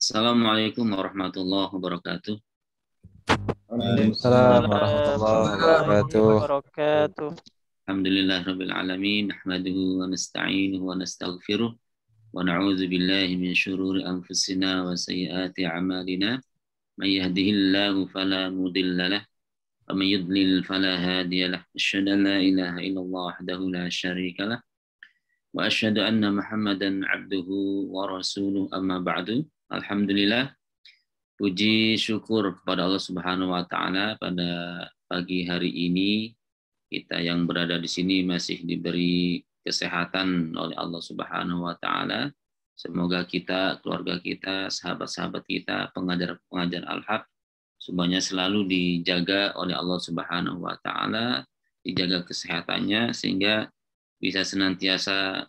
Assalamualaikum warahmatullahi wabarakatuh. Waalaikumsalam warahmatullahi wabarakatuh. wabarakatuh. Alhamdulillahirabbil alamin, nahmaduhu wa nasta'inuhu wa nastaghfiruh wa na'udzu billahi min syururi anfusina wa sayyiati a'malina. May yahdihillahu fala mudilla lahu wa may yudlil fala hadiya lahu. Asyhadu an la ilaha illallah wahdahu la syarika lahu wa asyhadu anna Muhammadan 'abduhu wa rasuluh, amma ba'du. Alhamdulillah, puji syukur kepada Allah Subhanahu wa taala, pada pagi hari ini kita yang berada di sini masih diberi kesehatan oleh Allah Subhanahu wa taala. Semoga kita, keluarga kita, sahabat-sahabat kita, pengajar-pengajar Al-Haq semuanya selalu dijaga oleh Allah Subhanahu wa taala, dijaga kesehatannya sehingga bisa senantiasa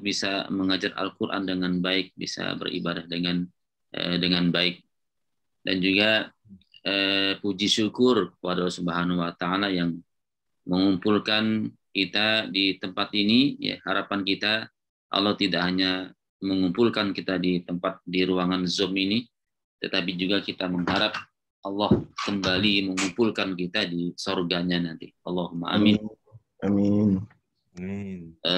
bisa mengajar Al-Qur'an dengan baik, bisa beribadah dengan baik. Dan juga puji syukur kepada Allah Subhanahu wa taala yang mengumpulkan kita di tempat ini. Ya, harapan kita Allah tidak hanya mengumpulkan kita di ruangan Zoom ini, tetapi juga kita mengharap Allah kembali mengumpulkan kita di surganya nanti. Allahumma amin. Amin.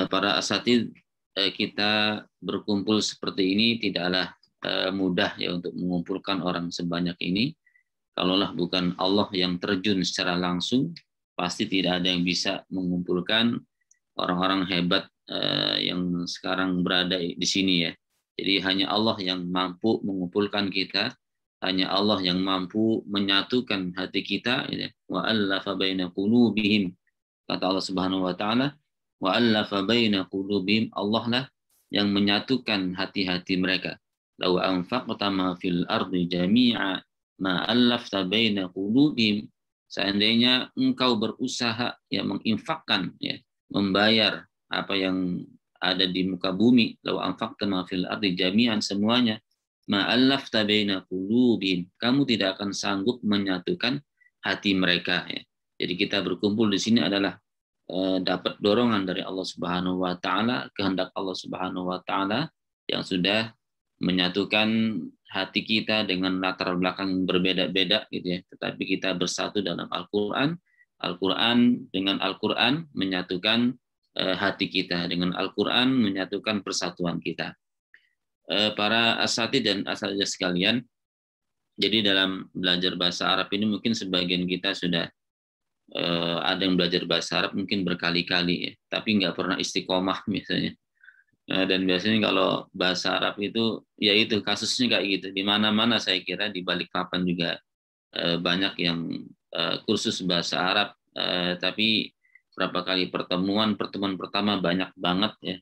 Para asatidz, kita berkumpul seperti ini tidaklah mudah ya untuk mengumpulkan orang sebanyak ini. Kalaulah bukan Allah yang terjun secara langsung, pasti tidak ada yang bisa mengumpulkan orang-orang hebat yang sekarang berada di sini ya. Jadi hanya Allah yang mampu mengumpulkan kita, hanya Allah yang mampu menyatukan hati kita ya. Wa allafa baina qulubihim, kata Allah Subhanahu wa taala, wa allafa baina qulubihim, Allah lah yang menyatukan hati-hati mereka. Law anfaqta ma fil ardi jami'a ma allafta baina qulubihim, seandainya engkau berusaha ya menginfakkan ya, membayar apa yang ada di muka bumi, law anfaqta ma fil ardi jami'an, semuanya, ma allafta baina qulubihim, kamu tidak akan sanggup menyatukan hati mereka ya. Jadi kita berkumpul di sini adalah dapat dorongan dari Allah Subhanahu wa taala, kehendak Allah Subhanahu wa taala yang sudah menyatukan hati kita dengan latar belakang yang berbeda-beda gitu ya, tetapi kita bersatu dalam Al-Qur'an. Al-Qur'an, dengan Al-Qur'an menyatukan hati kita, dengan Al-Qur'an menyatukan persatuan kita. Para asatidz dan asatidz sekalian, jadi dalam belajar bahasa Arab ini mungkin sebagian kita sudah ada yang belajar bahasa Arab mungkin berkali-kali ya, tapi nggak pernah istiqomah misalnya. Dan biasanya kalau bahasa Arab itu, ya itu kasusnya kayak gitu. Di mana-mana saya kira di Balikpapan juga banyak yang kursus bahasa Arab, tapi berapa kali pertemuan pertama banyak banget ya.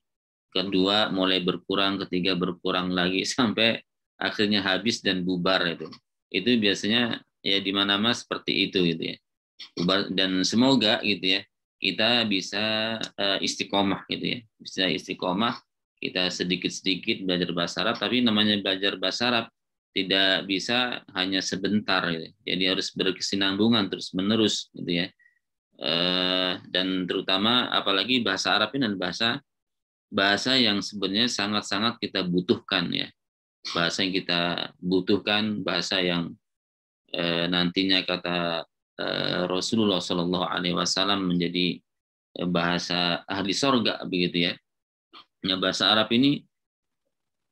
Kedua mulai berkurang, ketiga berkurang lagi, sampai akhirnya habis dan bubar itu. Itu biasanya ya di mana-mana seperti itu gitu ya. Dan semoga gitu ya kita bisa istiqomah gitu ya, bisa istiqomah, kita sedikit-sedikit belajar bahasa Arab. Tapi namanya belajar bahasa Arab tidak bisa hanya sebentar gitu. Jadi harus berkesinambungan terus menerus gitu ya. Dan terutama apalagi bahasa Arab ini adalah bahasa yang sebenarnya sangat-sangat kita butuhkan ya, bahasa yang kita butuhkan, bahasa yang nantinya kata Rasulullah Shallallahu Alaihi Wasallam menjadi bahasa ahli sorga begitu ya. Nah, bahasa Arab ini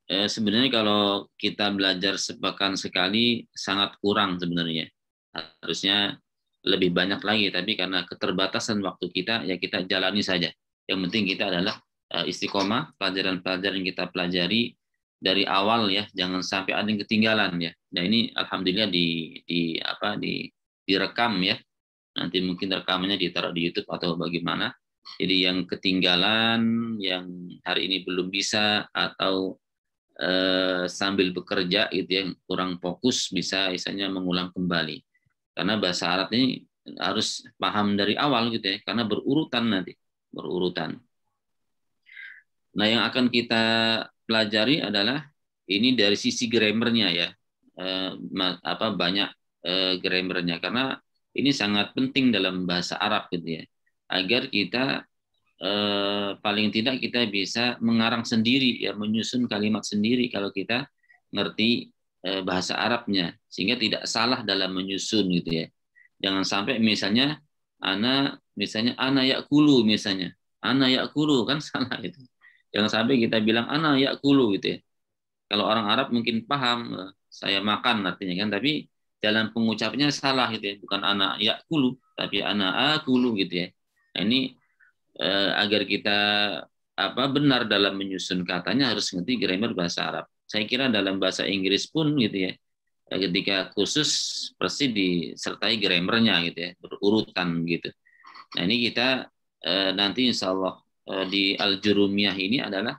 sebenarnya kalau kita belajar sepekan sekali sangat kurang sebenarnya. Harusnya lebih banyak lagi, tapi karena keterbatasan waktu kita ya kita jalani saja. Yang penting kita adalah istiqomah, pelajaran-pelajaran yang kita pelajari dari awal ya, jangan sampai ada yang ketinggalan ya. Nah ini alhamdulillah direkam ya. Nanti mungkin rekamannya ditaruh di YouTube atau bagaimana. Jadi yang ketinggalan, yang hari ini belum bisa atau sambil bekerja gitu ya, kurang fokus, bisa misalnya mengulang kembali. Karena bahasa Arab ini harus paham dari awal gitu ya, karena berurutan nanti, berurutan. Nah, yang akan kita pelajari adalah ini dari sisi grammarnya ya. Banyak grammarnya, karena ini sangat penting dalam bahasa Arab gitu ya, agar kita paling tidak kita bisa mengarang sendiri ya, menyusun kalimat sendiri kalau kita ngerti bahasa Arabnya sehingga tidak salah dalam menyusun gitu ya. Jangan sampai misalnya ana yakulu misalnya. Ana yakulu kan salah gitu. Jangan sampai kita bilang ana yakulu gitu ya. Kalau orang Arab mungkin paham saya makan artinya kan, tapi dalam pengucapnya salah gitu ya. Bukan ana yakulu tapi ana akulu gitu ya. Nah, ini agar kita benar dalam menyusun katanya harus ngerti grammar bahasa Arab. Saya kira dalam bahasa Inggris pun gitu ya, ketika khusus pasti disertai grammarnya gitu ya, berurutan gitu. Nah ini kita nanti insya Allah di Al-Jurumiyah ini adalah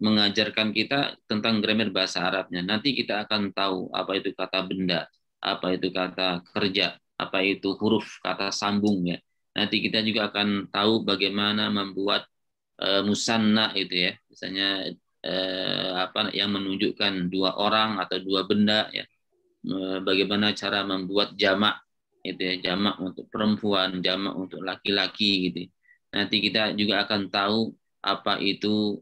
mengajarkan kita tentang grammar bahasa Arabnya. Nanti kita akan tahu apa itu kata benda, apa itu kata kerja, apa itu huruf kata sambung ya. Nanti kita juga akan tahu bagaimana membuat musanna itu ya, misalnya yang menunjukkan dua orang atau dua benda ya. Bagaimana cara membuat jamak itu ya, jamak untuk perempuan, jamak untuk laki-laki gitu. Nanti kita juga akan tahu apa itu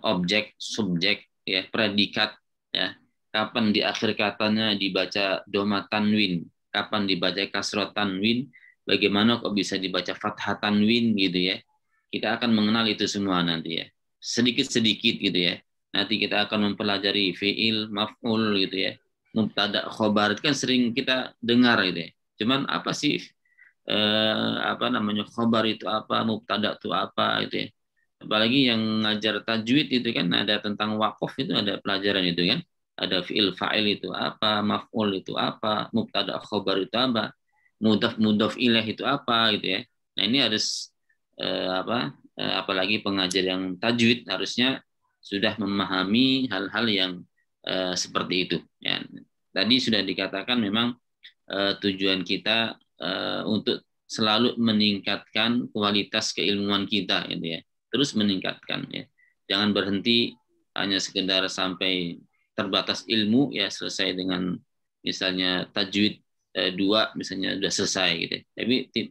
objek, subjek ya, predikat ya. Kapan di akhir katanya dibaca dhamma tanwin, kapan dibaca kasrah tanwin, bagaimana kok bisa dibaca fathah tanwin gitu ya. Kita akan mengenal itu semua nanti ya. Sedikit-sedikit gitu ya. Nanti kita akan mempelajari fi'il, maf'ul gitu ya. Mubtada, khobar itu kan sering kita dengar gitu ya. Cuman apa sih khobar itu apa, mubtada itu apa gitu ya. Apalagi yang ngajar tajwid itu kan ada tentang wakaf itu ada pelajaran itu kan. Ada fi'il fa'il itu apa, maf'ul itu apa, mubtada khobar itu apa, mudhaf ilaih itu apa gitu ya. Nah ini harus apalagi pengajar yang tajwid harusnya sudah memahami hal-hal yang seperti itu ya. Tadi sudah dikatakan memang tujuan kita untuk selalu meningkatkan kualitas keilmuan kita gitu ya. Terus meningkatkan ya. Jangan berhenti hanya sekedar sampai terbatas ilmu ya, selesai dengan misalnya tajwid 2 misalnya sudah selesai gitu.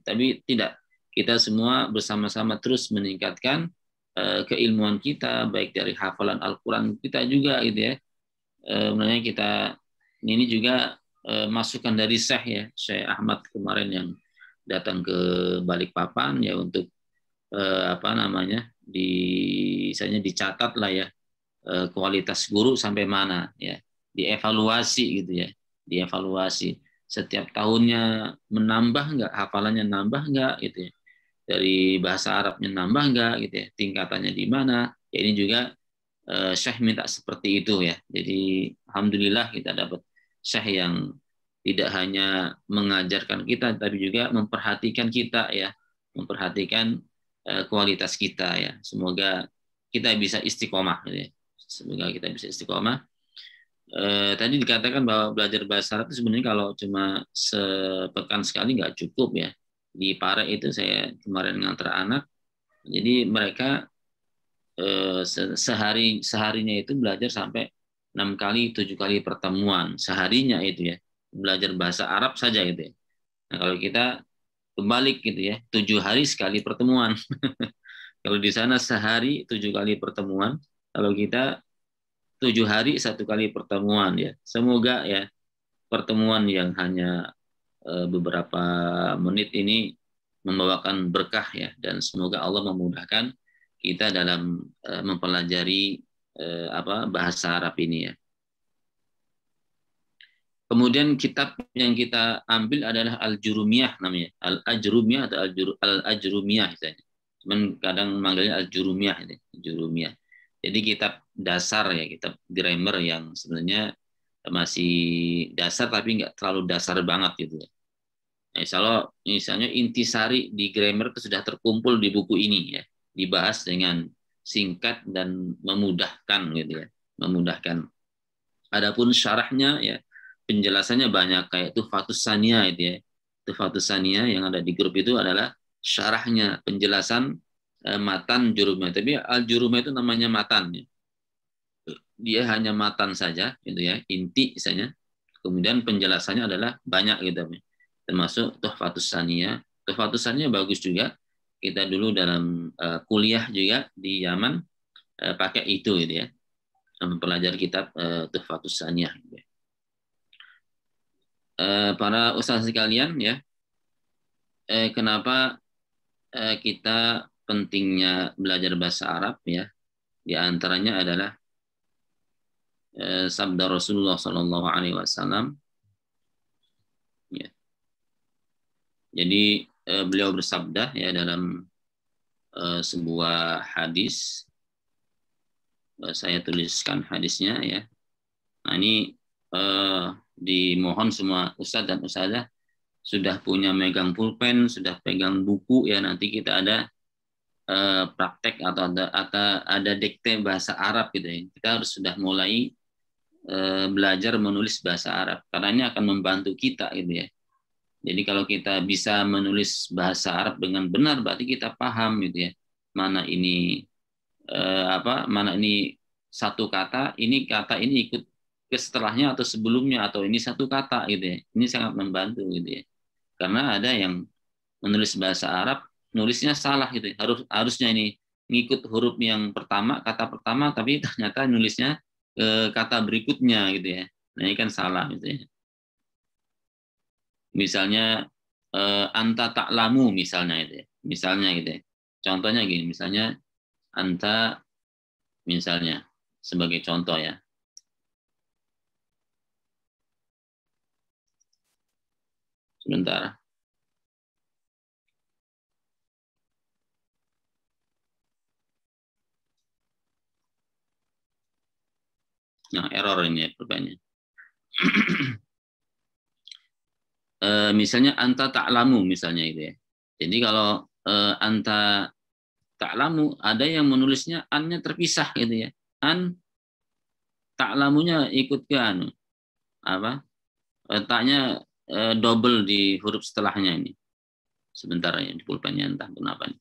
Tapi tidak, kita semua bersama-sama terus meningkatkan keilmuan kita, baik dari hafalan Al-Quran kita juga gitu ya. Sebenarnya kita ini juga masukan dari Syekh Ahmad kemarin yang datang ke Balikpapan ya, untuk misalnya dicatat lah ya kualitas guru sampai mana ya, dievaluasi gitu ya, dievaluasi setiap tahunnya menambah nggak, hafalannya nambah nggak gitu ya, dari bahasa Arabnya nambah nggak gitu ya, tingkatannya di mana ya. Ini juga Syekh minta seperti itu ya. Jadi alhamdulillah kita dapat Syekh yang tidak hanya mengajarkan kita tapi juga memperhatikan kita ya, memperhatikan kualitas kita ya. Semoga kita bisa istiqomah gitu ya. Semoga kita bisa istiqomah. Tadi dikatakan bahwa belajar bahasa Arab itu sebenarnya kalau cuma sepekan sekali nggak cukup ya. Di Pare itu saya kemarin ngantar anak, jadi mereka seharinya itu belajar sampai 6 kali 7 kali pertemuan seharinya itu ya, belajar bahasa Arab saja gitu ya. Nah kalau kita kebalik gitu ya, 7 hari sekali pertemuan. Kalau di sana sehari 7 kali pertemuan, kalau kita 7 hari 1 kali pertemuan ya. Semoga ya pertemuan yang hanya beberapa menit ini membawakan berkah ya, dan semoga Allah memudahkan kita dalam mempelajari bahasa Arab ini ya. Kemudian kitab yang kita ambil adalah Al-Jurumiyah namanya. Al-Ajrumiyah atau Al-Ajrumiyah misalnya. Cuman kadang manggilnya Al-Jurumiyah ini, Jurumiyah. Jadi kitab dasar ya, kitab grammar yang sebenarnya masih dasar tapi nggak terlalu dasar banget gitu ya. Nah, misalnya intisari di grammar itu sudah terkumpul di buku ini ya, dibahas dengan singkat dan memudahkan gitu ya, memudahkan. Adapun syarahnya ya, penjelasannya banyak, kayak Tuhfatus Saniyah itu ya. Tuhfatus Saniyah yang ada di grup itu adalah syarahnya, penjelasan matan Jurumiyah. Tapi Al-Jurumiyah itu namanya matan ya. Dia hanya matan saja gitu ya, inti misalnya. Kemudian penjelasannya adalah banyak gitu ya. Termasuk Tuhfatus Saniyah. Tuhfatus Saniyah bagus juga. Kita dulu dalam kuliah juga di Yaman pakai itu gitu ya. mempelajari kitab Tuhfatus Saniyah. Para ustaz sekalian ya, kenapa kita pentingnya belajar bahasa Arab ya? Di antaranya adalah sabda Rasulullah Shallallahu Alaihi Wasallam. Ya. Jadi beliau bersabda ya dalam sebuah hadis, saya tuliskan hadisnya ya. Nah ini dimohon semua ustadz dan ustadzah sudah punya megang pulpen, sudah pegang buku ya, nanti kita ada praktek atau ada dikte bahasa Arab gitu ya. Kita harus sudah mulai belajar menulis bahasa Arab karena ini akan membantu kita gitu ya. Jadi kalau kita bisa menulis bahasa Arab dengan benar berarti kita paham gitu ya. Mana ini mana ini satu kata, ini kata ini ikut ke setelahnya atau sebelumnya atau ini satu kata gitu ya. Ini sangat membantu gitu ya. Karena ada yang menulis bahasa Arab nulisnya salah gitu ya. Harusnya ini ngikut huruf yang pertama, kata pertama tapi ternyata nulisnya kata berikutnya gitu ya. Nah, ini kan salah gitu ya. Misalnya anta ta'lamu misalnya itu ya. Misalnya gitu ya. Contohnya gini, misalnya anta misalnya sebagai contoh ya. Sebentar. Nah, error ini ya perubahannya. Misalnya anta ta'lamu misalnya itu ya. Jadi kalau anta ta'lamu ada yang menulisnya an-nya terpisah gitu ya. An ta'lamunya ikut ke anu apa? Taknya double di huruf setelahnya ini. Sebentar ya di pulpennya entah kenapa nih.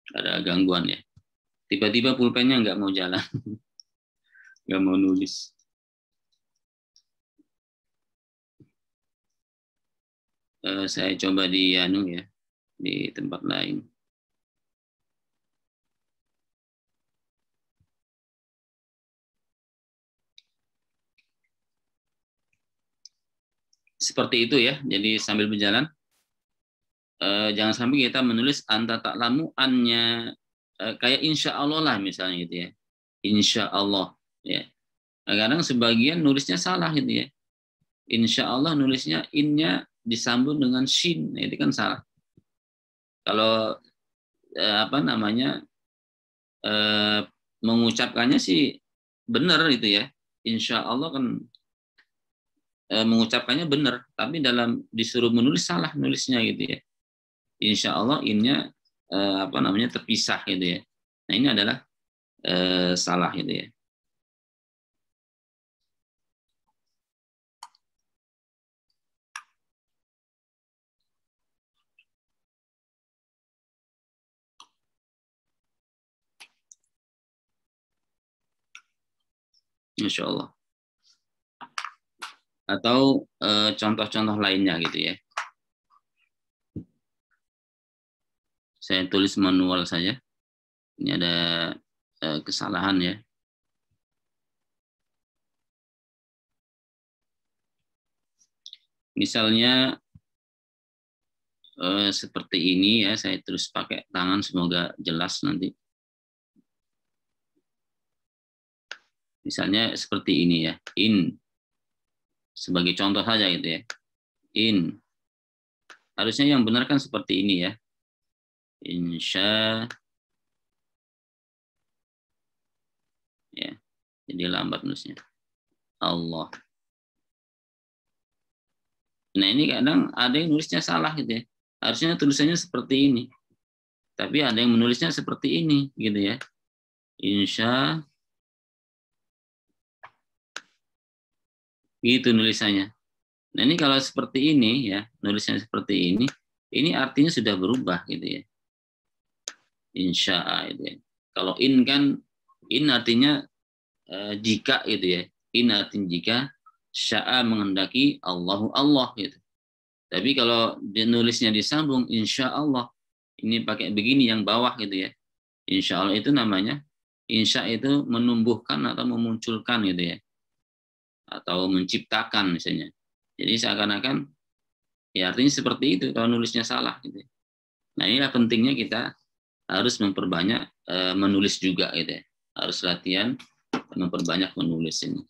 Ada gangguan ya. Tiba-tiba pulpennya nggak mau jalan, nggak mau nulis. Saya coba di anu ya, di tempat lain. Seperti itu ya. Jadi sambil berjalan, jangan sampai kita menulis anta ta'lamu an-nya kayak insya Allah lah misalnya gitu ya. Insya Allah ya. Kadang sebagian nulisnya salah gitu ya. Insya Allah nulisnya in-nya disambung dengan shin, nah, itu kan salah. Kalau mengucapkannya sih benar itu ya. Insya Allah kan mengucapkannya benar, tapi dalam disuruh menulis salah nulisnya gitu ya. Insya Allah in-nya terpisah gitu ya. Nah ini adalah salah gitu ya. Insya Allah. Atau contoh-contoh lainnya gitu ya. Saya tulis manual saja. Ini ada kesalahan ya. Misalnya seperti ini ya, saya terus pakai tangan, semoga jelas nanti. Misalnya seperti ini ya, in. Sebagai contoh saja gitu ya. In. harusnya yang benar kan seperti ini ya. Insya ya. Jadi lambat nulisnya. Allah. Nah ini kadang ada yang nulisnya salah gitu ya. Harusnya tulisannya seperti ini. Tapi ada yang menulisnya seperti ini gitu ya. Insya gitu nulisannya. Nah ini kalau seperti ini ya, nulisnya seperti ini artinya sudah berubah gitu ya. Insya gitu ya. Kalau in kan, in artinya jika gitu ya. In artinya jika, sya'a menghendaki, Allahu Allah gitu. Tapi kalau nulisnya disambung, insya Allah, ini pakai begini yang bawah gitu ya. Insya Allah itu namanya, insya itu menumbuhkan atau memunculkan gitu ya. Atau menciptakan misalnya. Jadi seakan-akan, ya artinya seperti itu kalau nulisnya salah gitu ya. Nah inilah pentingnya kita harus memperbanyak menulis juga gitu ya. Harus latihan memperbanyak menulis ini.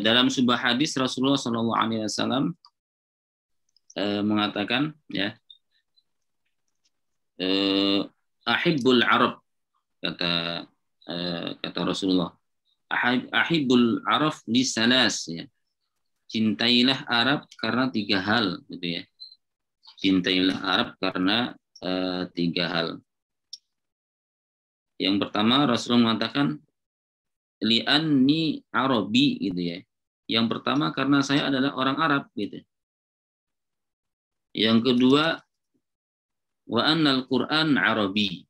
Dalam sebuah hadis Rasulullah SAW mengatakan ya, ahibbul Arab, kata Rasulullah, ahibbul Arab li salas ya. Cintailah Arab karena 3 hal gitu ya. Cintailah Arab karena 3 hal. Yang pertama Rasulullah mengatakan li'anni Arabi gitu ya. Yang pertama karena saya adalah orang Arab gitu. Yang kedua wa annal Qur'an Arabi,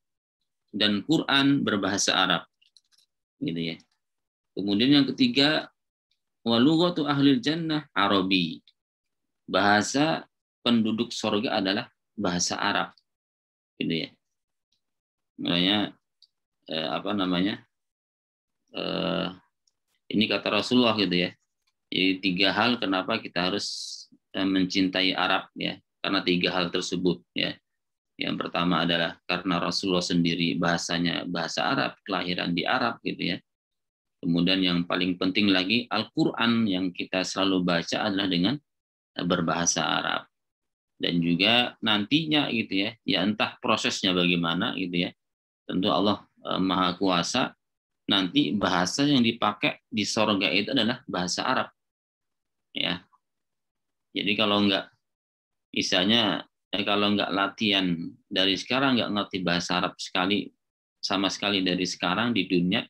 dan Quran berbahasa Arab gitu ya. Kemudian yang ketiga wa lughatu ahlil jannah Arabi, bahasa penduduk surga adalah bahasa Arab gitu ya. Makanya ini kata Rasulullah gitu ya. Jadi 3 hal kenapa kita harus mencintai Arab ya, karena 3 hal tersebut ya. Yang pertama adalah karena Rasulullah sendiri bahasanya bahasa Arab, kelahiran di Arab gitu ya. Kemudian yang paling penting lagi Al-Quran yang kita selalu baca adalah dengan berbahasa Arab. Dan juga nantinya gitu ya, ya entah prosesnya bagaimana gitu ya. Tentu Allah Maha Kuasa, nanti bahasa yang dipakai di sorga itu adalah bahasa Arab. Ya. Jadi kalau enggak, misalnya kalau enggak latihan dari sekarang, enggak ngerti bahasa Arab sama sekali dari sekarang di dunia,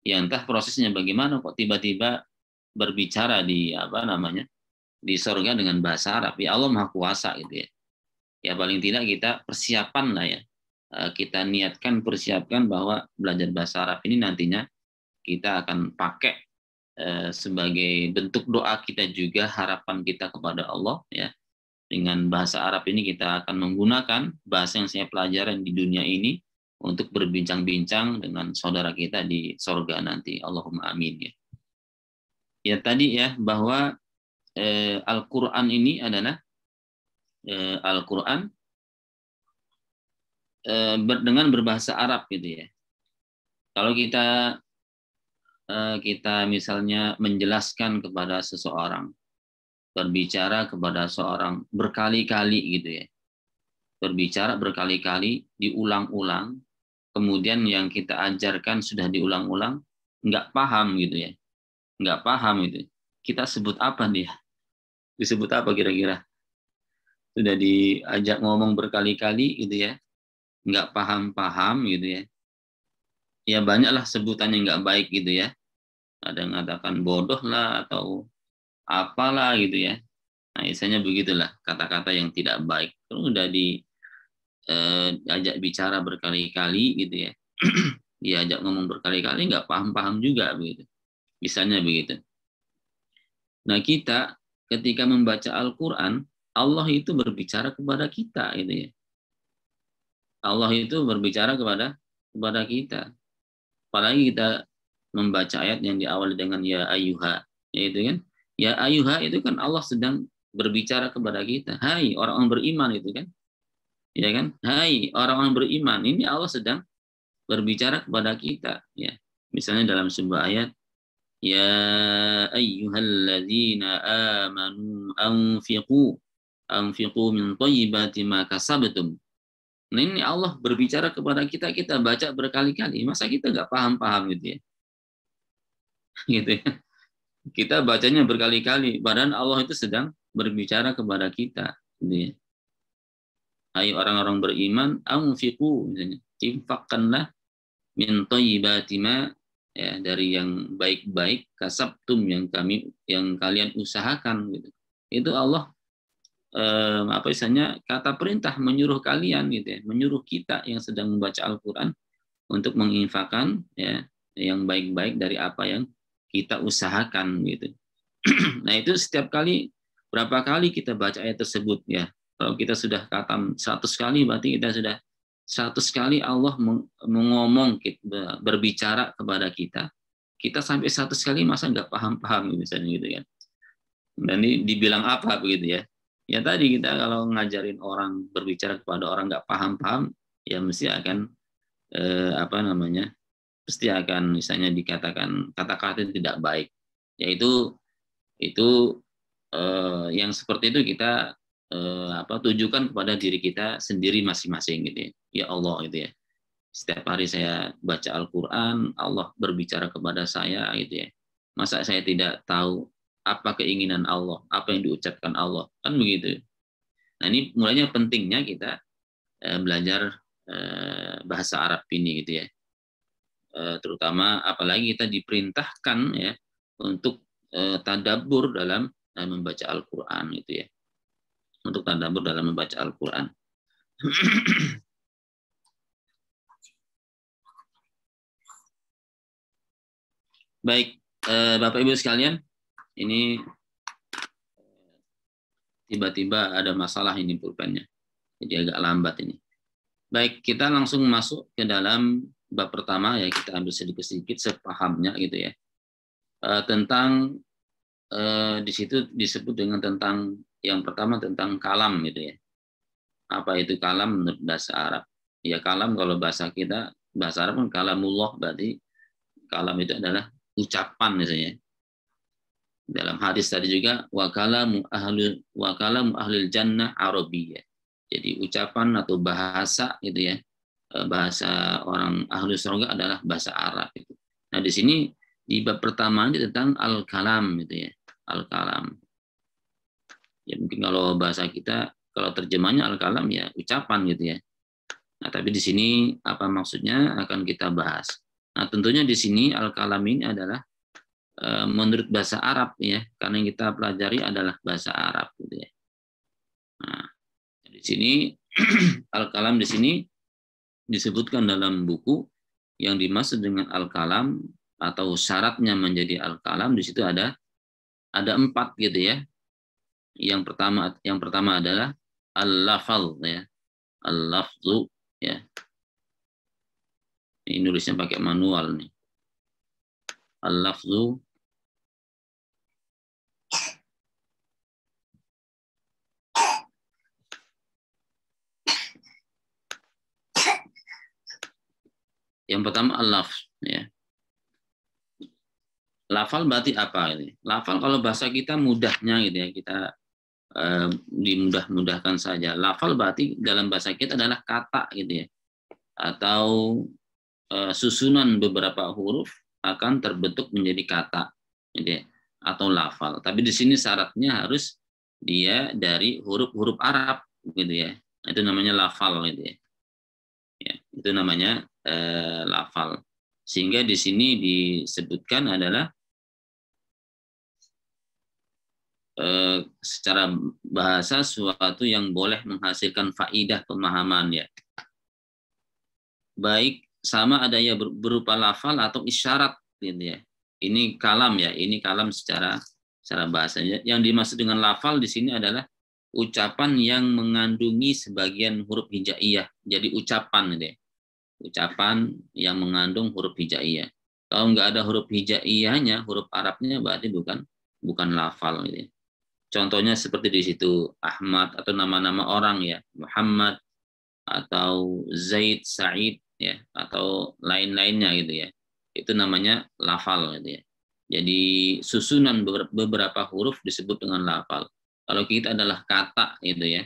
ya entah prosesnya bagaimana kok tiba-tiba berbicara di di surga dengan bahasa Arab. Ya Allah Maha Kuasa gitu ya. Ya paling tidak kita persiapan lah ya. Kita niatkan, persiapkan bahwa belajar bahasa Arab ini nantinya kita akan pakai sebagai bentuk doa kita juga, harapan kita kepada Allah ya. Dengan bahasa Arab ini kita akan menggunakan bahasa yang saya pelajaran di dunia ini untuk berbincang-bincang dengan saudara kita di surga nanti. Allahumma amin ya. Ya tadi ya bahwa Al-Quran ini adalah Al-Quran dengan berbahasa Arab gitu ya. Kalau kita misalnya menjelaskan kepada seseorang, berbicara kepada seorang berkali-kali gitu ya, berbicara berkali-kali, diulang-ulang, kemudian yang kita ajarkan sudah diulang-ulang, nggak paham gitu ya, nggak paham itu, kita sebut apa dia? Disebut apa kira-kira? Sudah diajak ngomong berkali-kali gitu ya, nggak paham-paham gitu ya. Ya banyaklah sebutannya nggak baik gitu ya. Ada yang mengatakan bodoh lah atau apalah gitu ya. Nah, misalnya begitulah kata-kata yang tidak baik. Kalau udah diajak bicara berkali-kali gitu ya. Diajak ngomong berkali-kali nggak paham-paham juga begitu. Misalnya begitu. Nah, kita ketika membaca Al-Qur'an, Allah itu berbicara kepada kita gitu ya. Allah itu berbicara kepada kita. Apalagi kita membaca ayat yang diawali dengan ya ayyuha, yaitu kan ya ayyuha itu kan Allah sedang berbicara kepada kita. Hai orang-orang beriman itu kan. Ya kan? Hai orang-orang beriman. Ini Allah sedang berbicara kepada kita ya. Misalnya dalam sebuah ayat, ya ayyuhalladzina amanu anfiqu min thayyibati ma kasabtum. Nah, ini Allah berbicara kepada kita, kita baca berkali-kali. Masa kita nggak paham-paham gitu ya? Gitu ya. Kita bacanya berkali-kali, padahal Allah itu sedang berbicara kepada kita. Gitu ya. Hai orang-orang beriman, anfiqu, misalnya, infakkanlah min thayyibati ma, ya, dari yang baik-baik, kasabtum, yang kalian usahakan gitu. Itu Allah apa misalnya kata perintah, menyuruh kalian gitu ya, menyuruh kita yang sedang membaca Al-Qur'an untuk menginfakkan ya yang baik-baik dari apa yang kita usahakan gitu. Nah, itu setiap kali, berapa kali kita baca ayat tersebut ya. Kalau kita sudah khatam 100 kali, berarti kita sudah 100 kali Allah mengomong, berbicara kepada kita. Kita sampai 100 kali masa nggak paham-paham misalnya gitu ya. Dan ini dibilang apa begitu ya? Ya tadi kita kalau ngajarin orang, berbicara kepada orang nggak paham-paham, ya mesti akan apa namanya? Pasti akan misalnya dikatakan kata-kata yang tidak baik. Yaitu yang seperti itu kita tujukan kepada diri kita sendiri masing-masing gitu ya. Ya Allah gitu ya. Setiap hari saya baca Al-Qur'an, Allah berbicara kepada saya gitu ya. Masa saya tidak tahu apa keinginan Allah, apa yang diucapkan Allah, kan begitu. Nah, ini mulanya pentingnya kita belajar bahasa Arab ini gitu ya. Terutama apalagi kita diperintahkan ya untuk tadabbur dalam membaca Al-Qur'an itu ya. Untuk tadabbur dalam membaca Al-Qur'an. Baik, Bapak Ibu sekalian, ini tiba-tiba ada masalah ini pulpennya. Jadi agak lambat ini. Baik, kita langsung masuk ke dalam bab pertama ya, kita ambil sedikit-sedikit sepahamnya gitu ya. Tentang di situ disebut dengan tentang yang pertama tentang kalam gitu ya. Apa itu kalam menurut bahasa Arab? Ya kalam kalau bahasa kita, bahasa Arab kan kalamullah, berarti kalam itu adalah ucapan misalnya. Dalam hadis tadi juga wa kalamu ahlil jannah arabiyyah. Jadi ucapan atau bahasa gitu ya. Bahasa orang ahli surga adalah bahasa Arab itu. Nah, di sini di bab pertama ini tentang al-kalam gitu ya. Al-kalam. Ya mungkin kalau bahasa kita, kalau terjemahnya al-kalam ya ucapan gitu ya. Nah, tapi di sini apa maksudnya akan kita bahas. Nah, tentunya di sini al-kalam ini adalah menurut bahasa Arab ya, karena yang kita pelajari adalah bahasa Arab gitu ya. Nah, di sini al-kalam di sini disebutkan dalam buku yang dimaksud dengan al-kalam atau syaratnya menjadi al-kalam, di situ ada 4 gitu ya. Yang pertama adalah al-lafal ya. Al-lafzu ya. Ini nulisnya pakai manual nih. Al-lafzu yang pertama al-lafz ya. Lafal berarti apa ini? Lafal kalau bahasa kita mudahnya gitu ya, kita dimudah-mudahkan saja. Lafal berarti dalam bahasa kita adalah kata gitu ya. Atau susunan beberapa huruf akan terbentuk menjadi kata gitu ya, atau lafal. Tapi di sini syaratnya harus dia dari huruf-huruf Arab gitu ya. Itu namanya lafal gitu ya. Ya, itu namanya lafal. Sehingga di sini disebutkan adalah secara bahasa suatu yang boleh menghasilkan faidah pemahaman ya. Baik sama adanya berupa lafal atau isyarat gitu ya. Ini kalam ya, ini kalam secara bahasanya. Yang dimaksud dengan lafal di sini adalah ucapan yang mengandungi sebagian huruf hijaiyah. Jadi ucapan gitu ya. Ucapan yang mengandung huruf hijaiyah. Kalau nggak ada huruf hijaiyahnya, huruf Arabnya berarti bukan lafal gitu ya. Contohnya seperti di situ Ahmad atau nama-nama orang ya, Muhammad atau Zaid, Said ya, atau lain-lainnya gitu ya. Itu namanya lafal gitu ya. Jadi susunan beberapa huruf disebut dengan lafal. Kalau kita adalah kata gitu ya.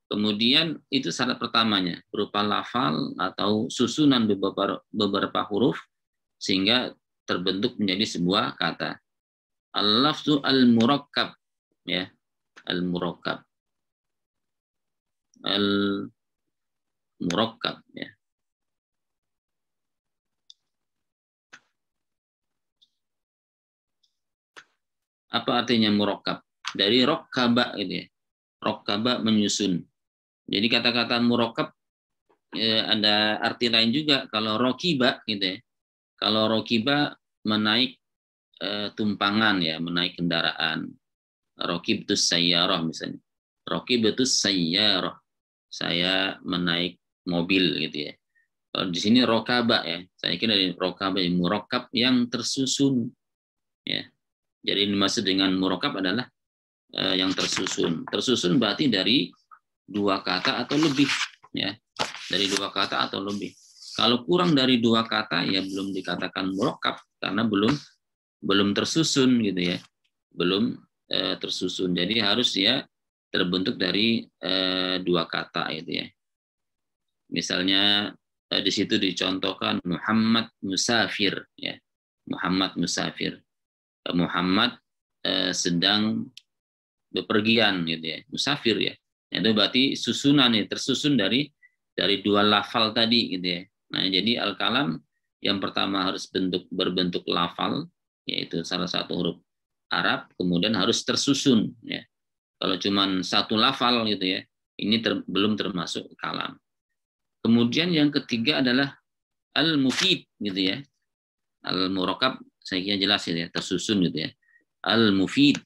Kemudian itu syarat pertamanya berupa lafal atau susunan beberapa huruf sehingga terbentuk menjadi sebuah kata. Al-lafzu al-murakkab ya. Al-murakkab. Al-murakkab ya. Apa artinya murakkab? Dari rokkaba gitu ya. Rokkaba menyusun. Jadi kata-kata murakkab ada arti lain juga. Kalau rokiba gitu ya. Kalau rokiba menaik tumpangan ya, menaik kendaraan. Rokibtus sayyarah misalnya. Rokibtus sayyarah. Saya menaik mobil gitu ya. Kalau di sini rokaba ya. Saya kira dari rokaba yang murakkab yang tersusun ya. Jadi dimaksud dengan murakkab adalah yang tersusun. Tersusun berarti dari dua kata atau lebih ya. Dari dua kata atau lebih. Kalau kurang dari dua kata ya belum dikatakan murakkab karena belum tersusun gitu ya. Belum tersusun. Jadi harus ya terbentuk dari dua kata gitu ya. Misalnya di situ dicontohkan Muhammad musafir ya. Muhammad musafir. Muhammad sedang bepergian gitu ya, musafir ya. Itu berarti susunan ya, tersusun dari dua lafal tadi gitu ya. Nah, jadi al-kalam yang pertama harus berbentuk lafal, yaitu salah satu huruf Arab, kemudian harus tersusun ya. Kalau cuman satu lafal gitu ya, ini belum termasuk kalam. Kemudian yang ketiga adalah al-mufid gitu ya. Al-murakkab saya kira jelas ya, tersusun gitu ya. Al-mufid.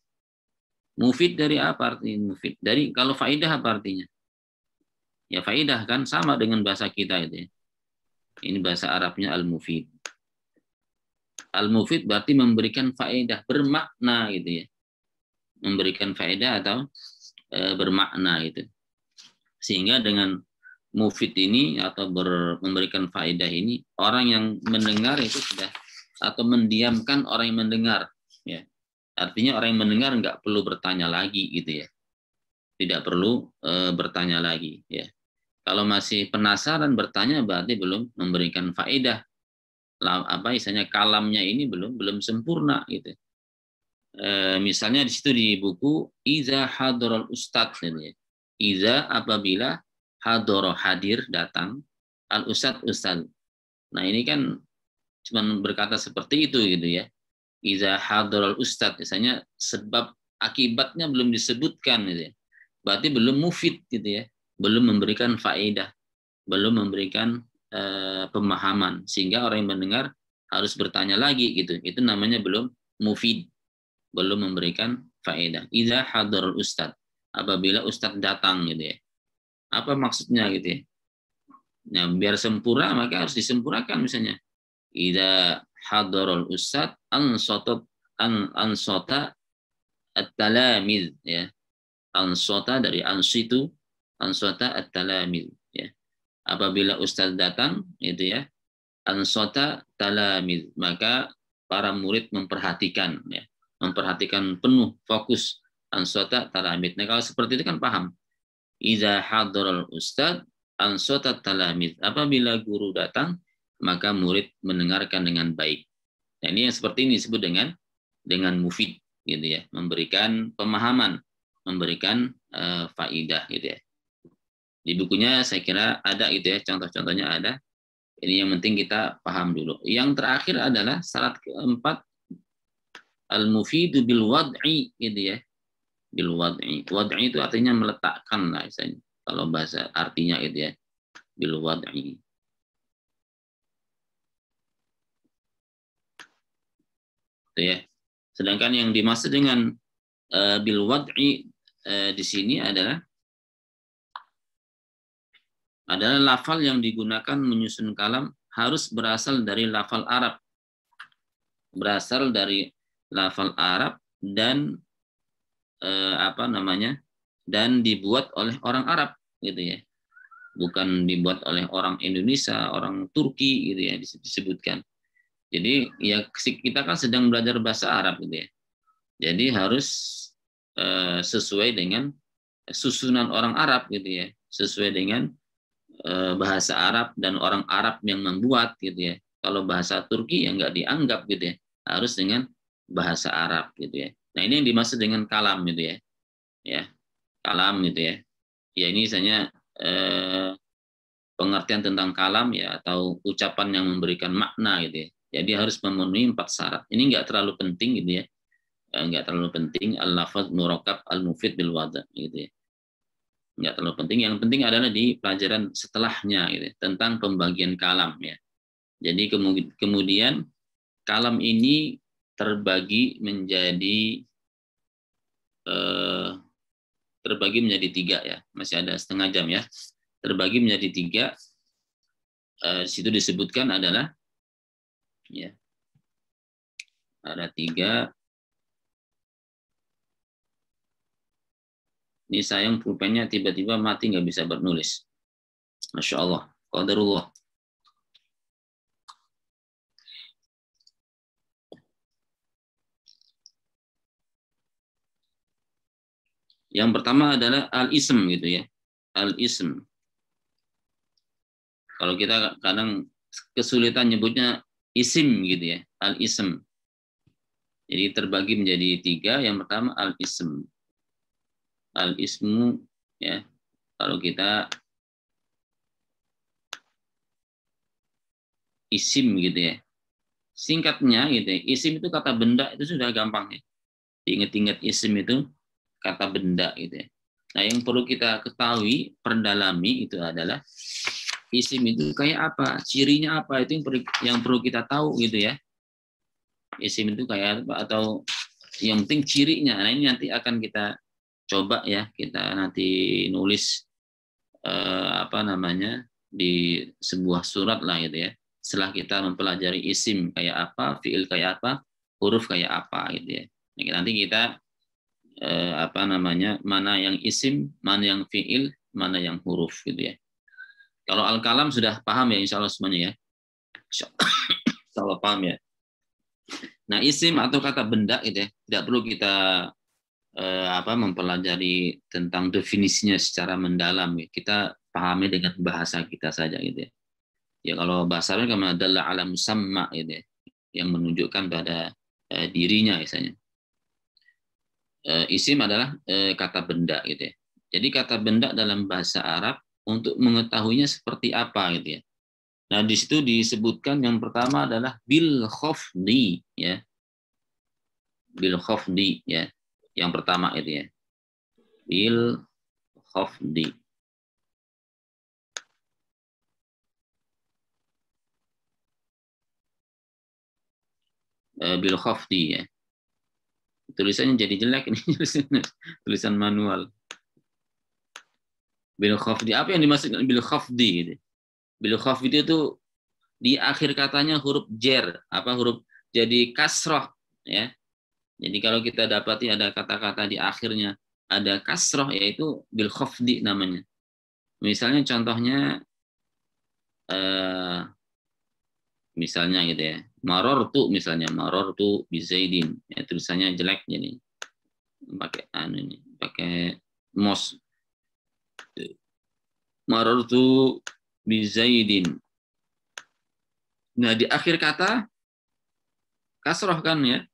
Mufid dari apa artinya mufid? Dari kalau faidah apa artinya? Ya faidah kan sama dengan bahasa kita itu ya. Ini bahasa Arabnya al-mufid. Al-mufid berarti memberikan faedah, bermakna gitu ya. Memberikan faedah atau bermakna gitu. Sehingga dengan mufid ini atau memberikan faedah ini, orang yang mendengar itu sudah atau mendiamkan orang yang mendengar ya. Artinya orang yang mendengar nggak perlu bertanya lagi gitu ya. Tidak perlu bertanya lagi ya. Kalau masih penasaran bertanya berarti belum memberikan faedah. Apa istilahnya kalamnya ini belum sempurna gitu. Misalnya di situ di buku iza hadaral ustad gitu ya. Iza apabila hadoro hadir datang al ustad ustad. Nah ini kan cuman berkata seperti itu gitu ya. Iza hadaral ustad misalnya sebab akibatnya belum disebutkan gitu ya. Berarti belum mufid gitu ya. Belum memberikan faedah, belum memberikan pemahaman sehingga orang yang mendengar harus bertanya lagi gitu. Itu namanya belum mufid, belum memberikan faedah. Iza hadarul ustad, apabila ustad datang gitu ya. Apa maksudnya gitu ya? Nah, biar sempurna maka harus disempurnakan misalnya. Iza hadarul ustad ansota at-talamid ya. Ansota dari ansitu, ansota at-talamid ya. Apabila ustaz datang itu ya, ansota talamid, maka para murid memperhatikan ya. Memperhatikan penuh fokus ansota talamid. Nah, kalau seperti itu kan paham. Iza hadarul ustaz ansota talamid. Apabila guru datang, maka murid mendengarkan dengan baik. Nah, ini yang seperti ini disebut dengan mufid gitu ya, memberikan pemahaman, memberikan faidah gitu ya. Di bukunya saya kira ada gitu ya, contoh-contohnya ada. Ini yang penting kita paham dulu. Yang terakhir adalah syarat keempat al-mufidu bil wad'i gitu ya. Bil wad'i. Wad'i itu artinya meletakkan lah misalnya. Kalau bahasa artinya itu ya. Bil wad'i. Itu ya. Sedangkan yang dimaksud dengan bil wad'i di sini adalah lafal yang digunakan menyusun kalam harus berasal dari lafal Arab. Berasal dari lafal Arab dan dan dibuat oleh orang Arab gitu ya. Bukan dibuat oleh orang Indonesia, orang Turki gitu ya disebutkan. Jadi ya kita kan sedang belajar bahasa Arab gitu ya. Jadi harus sesuai dengan susunan orang Arab gitu ya, sesuai dengan bahasa Arab dan orang Arab yang membuat gitu ya. Kalau bahasa Turki yang nggak dianggap gitu ya, harus dengan bahasa Arab gitu ya. Nah ini yang dimaksud dengan kalam gitu ya, ya kalam gitu ya. Ya ini misalnya pengertian tentang kalam ya atau ucapan yang memberikan makna gitu ya. Jadi harus memenuhi 4 syarat. Ini nggak terlalu penting gitu ya, nggak terlalu penting al-lafaz murakab al-mufid bil wada gitu ya. Nggak terlalu penting. Yang penting adalah di pelajaran setelahnya gitu ya, tentang pembagian kalam ya. Jadi kemudian kalam ini terbagi menjadi 3 ya. Masih ada setengah jam ya. Terbagi menjadi 3. Di situ disebutkan adalah ya ada 3. Ini sayang pulpennya tiba-tiba mati nggak bisa bernulis. Masya Allah. Qadarullah. Yang pertama adalah al-ism gitu ya. Al-ism. Kalau kita kadang kesulitan nyebutnya isim gitu ya. Al-ism. Jadi terbagi menjadi 3. Yang pertama al-ism. Al-ismu ya. Kalau kita isim gitu ya. Singkatnya gitu ya. Isim itu kata benda itu sudah gampang ya. Ingat-ingat isim itu kata benda gitu ya. Nah, yang perlu kita ketahui, perdalami itu adalah isim itu kayak apa, cirinya apa, itu yang perlu kita tahu gitu ya. Isim itu kayak apa, atau yang penting cirinya. Nah, ini nanti akan kita coba ya, kita nanti nulis di sebuah surat lah gitu ya. Setelah kita mempelajari isim kayak apa, fiil kayak apa, huruf kayak apa gitu ya. Nanti kita mana yang isim, mana yang fiil, mana yang huruf gitu ya. Kalau al-kalam sudah paham ya, insya Allah semuanya ya. Insya Allah paham ya. Nah, isim atau kata benda gitu ya, tidak perlu kita mempelajari tentang definisinya secara mendalam ya. Kita pahami dengan bahasa kita saja gitu ya. Ya kalau bahasa Arab kan adalah ala musamma gitu ya, yang menunjukkan pada dirinya misalnya. Isim adalah kata benda gitu ya. Jadi kata benda dalam bahasa Arab untuk mengetahuinya seperti apa gitu ya. Nah, di situ disebutkan yang pertama adalah bil khafdi ya. Bil khafdi ya. Yang pertama itu ya. Bil khafdi. Bil khafdi ya. Tulisannya jadi jelek ini, tulisan manual. Bil khafdi, apa yang dimaksud bil khafdi gitu. Bil khafdi itu di akhir katanya huruf jer, huruf jadi kasroh ya. Jadi kalau kita dapati ada kata-kata di akhirnya ada kasroh, yaitu bil khafdi namanya. Misalnya contohnya misalnya gitu ya, marortu bi Zaidin, ya tulisannya jelek jadi pakai mos. Marortu bi Zaidin. Nah, di akhir kata kasroh kan ya.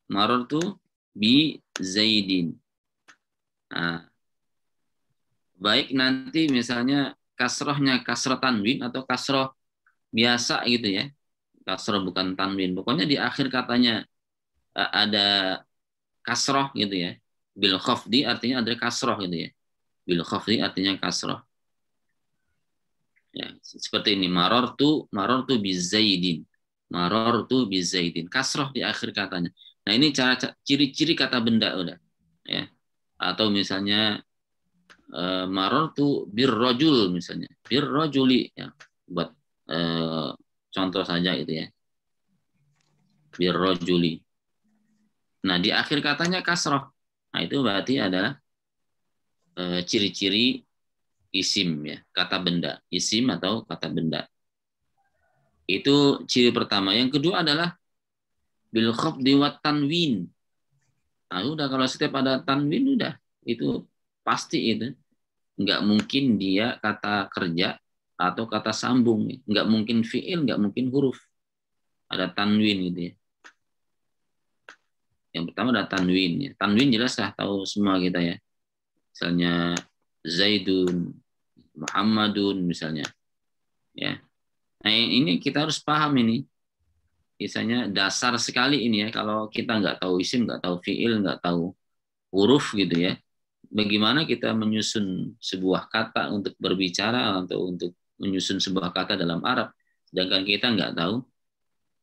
Marortu bi Zaidin. Nah, baik nanti misalnya kasrohnya kasroh tanwin atau kasroh biasa gitu ya. Kasroh bukan tanwin. Pokoknya di akhir katanya ada kasroh gitu ya. Bil khafdi artinya ada kasroh gitu ya. Bil khafdi artinya kasroh. Ya, seperti ini. Marortu bi Zaidin. Marortu bi Zaidin. Kasroh di akhir katanya. Nah, ini ciri-ciri kata benda udah. Ya. Atau misalnya marortu bir rojul misalnya. Bir rojuli ya. Buat contoh saja itu ya. Bir rojuli. Nah, di akhir katanya kasroh. Nah, itu berarti adalah ciri-ciri isim ya, kata benda. Isim atau kata benda. Itu ciri pertama. Yang kedua adalah bil khafdi wat tanwin. Nah, udah kalau setiap ada tanwin udah itu pasti itu. Nggak mungkin dia kata kerja atau kata sambung. Nggak mungkin fiil, nggak mungkin huruf. Ada tanwin gitu ya. Yang pertama ada tanwin. Ya. Tanwin jelas lah tahu semua kita ya. Misalnya Zaidun, Muhammadun misalnya. Ya. Nah ini kita harus paham ini. Misalnya dasar sekali ini ya. Kalau kita nggak tahu isim, nggak tahu fiil, nggak tahu huruf gitu ya. Bagaimana kita menyusun sebuah kata untuk berbicara atau untuk menyusun sebuah kata dalam Arab. Sedangkan kita nggak tahu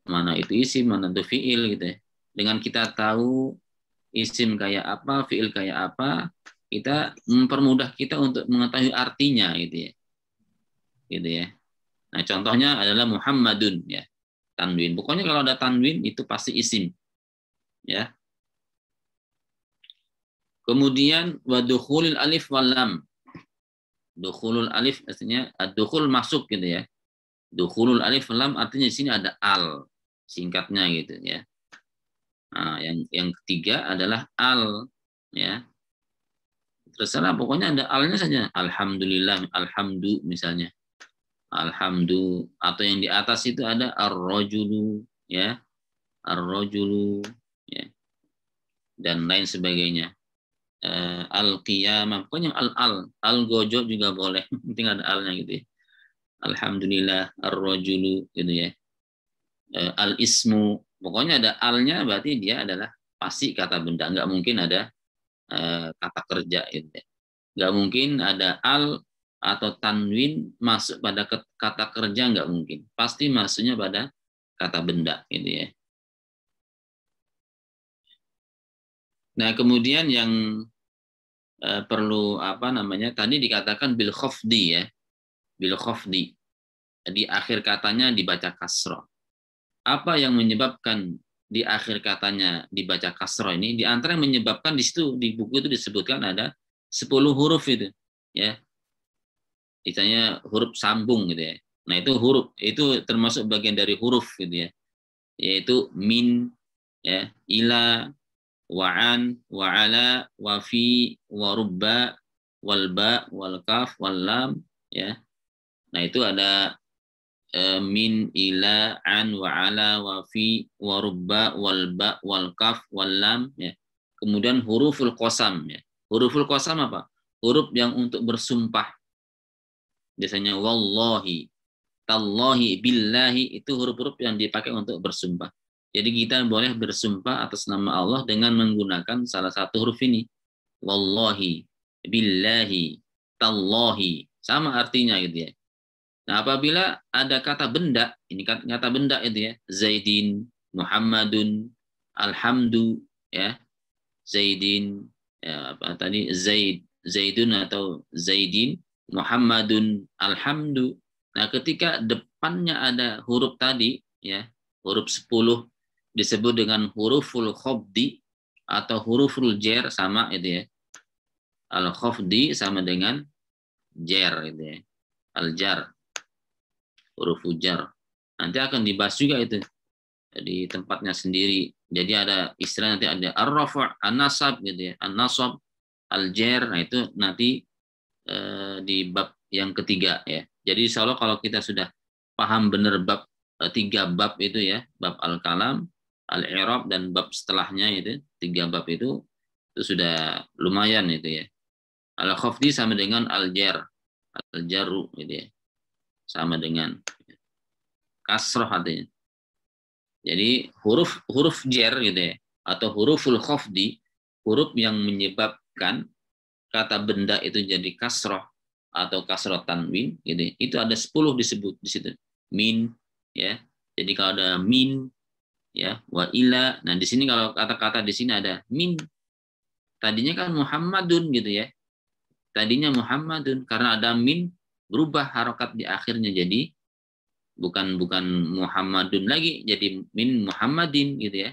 mana itu isim, mana itu fiil gitu ya. Dengan kita tahu isim kayak apa, fiil kayak apa, kita mempermudah kita untuk mengetahui artinya gitu ya. Gitu ya. Nah, contohnya adalah Muhammadun ya. Tanwin. Pokoknya kalau ada tanwin itu pasti isim ya. Kemudian wadukhulil alif wal lam. Dukhulul alif artinya dukhul masuk gitu ya. Dukhulul alif wal lam artinya di sini ada al singkatnya gitu ya. Nah, yang ketiga adalah al ya. Terserah pokoknya ada alnya saja. Alhamdulillah, alhamdu misalnya. Alhamdu atau yang di atas itu ada ar-rajulu ya. Ar-rajulu ya. Dan lain sebagainya. Al-qiyamah. Pokoknya al-gojo juga boleh. Penting ada alnya gitu ya. Alhamdulillah ar-rajulu gitu ya. Al-ismu. Pokoknya ada alnya berarti dia adalah pasti kata benda. Nggak mungkin ada kata kerja gitu ya. Nggak mungkin ada al atau tanwin masuk pada kata kerja, nggak mungkin. Pasti masuknya pada kata benda gitu ya. Nah, kemudian yang perlu apa namanya? Tadi dikatakan bil khafdi ya. Bil khafdi. Di akhir katanya dibaca kasroh. Apa yang menyebabkan di akhir katanya dibaca kasroh ini? Di antara yang menyebabkan di situ di buku itu disebutkan ada 10 huruf itu, ya. Misalnya huruf sambung gitu ya. Nah, itu huruf itu termasuk bagian dari huruf gitu ya. Yaitu min ya, ila, wa'an, wa'ala, wafi, warubba, walba, walkaf, wallam ya. Nah, itu ada min, ila, an, wa'ala, wafi, warubba, walba, walkaf, wallam ya. Kemudian huruful qasam ya. Huruful qasam apa? Huruf yang untuk bersumpah. Biasanya wallahi, tallahi, billahi itu huruf-huruf yang dipakai untuk bersumpah. Jadi kita boleh bersumpah atas nama Allah dengan menggunakan salah satu huruf ini. Wallahi, billahi, tallahi. Sama artinya gitu ya. Nah, apabila ada kata benda, ini kata benda itu ya, Zaidin, Muhammadun, Alhamdu, ya, Zaidin, ya, apa tadi, Zaidun atau Zaidin, Muhammadun, Alhamdu. Nah, ketika depannya ada huruf tadi, ya, huruf 10 disebut dengan huruful khafdi atau huruful jer sama itu ya. Al-khafdi sama dengan jer itu ya. Al-jar. Huruf ujar. Nanti akan dibahas juga itu di tempatnya sendiri. Jadi ada istilah nanti ada ar-rafa', an-nasab gitu ya. An-nasab, al-jar, nah itu nanti di bab yang ketiga ya. Jadi insya Allah kalau kita sudah paham benar bab 3 bab itu ya, bab al-kalam, al-i'rab dan bab setelahnya itu, 3 bab itu sudah lumayan itu ya. Al-khafdi sama dengan al-jar, al-jaru gitu ya. Sama dengan kasroh artinya. Jadi huruf jer gitu ya, atau huruful khafdi, huruf yang menyebabkan kata benda itu jadi kasroh atau kasroh tanwin gitu ya. Itu ada 10 disebut di situ. Min ya. Jadi kalau ada min ya, wa ila. Nah, di sini kalau kata-kata di sini ada min. Tadinya kan Muhammadun gitu ya. Tadinya Muhammadun, karena ada min berubah harokat di akhirnya jadi bukan Muhammadun lagi, jadi min Muhammadin gitu ya.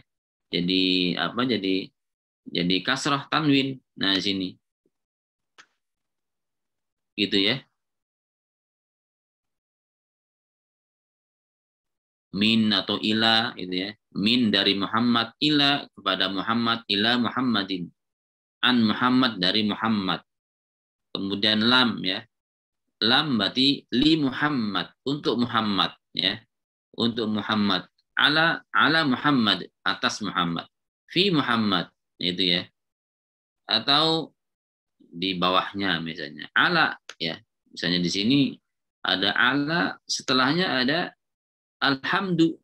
Jadi apa? Jadi kasrah tanwin. Nah, di sini. Gitu ya. min atau ila gitu ya. Min dari Muhammad, ila kepada Muhammad, ila Muhammadin. An Muhammad dari Muhammad. Kemudian lam ya. Lam berarti li Muhammad, untuk Muhammad ya. Untuk Muhammad. Ala Muhammad, atas Muhammad. Fi Muhammad itu ya. Atau di bawahnya misalnya. Ala ya. Misalnya di sini ada ala, setelahnya ada alhamdu.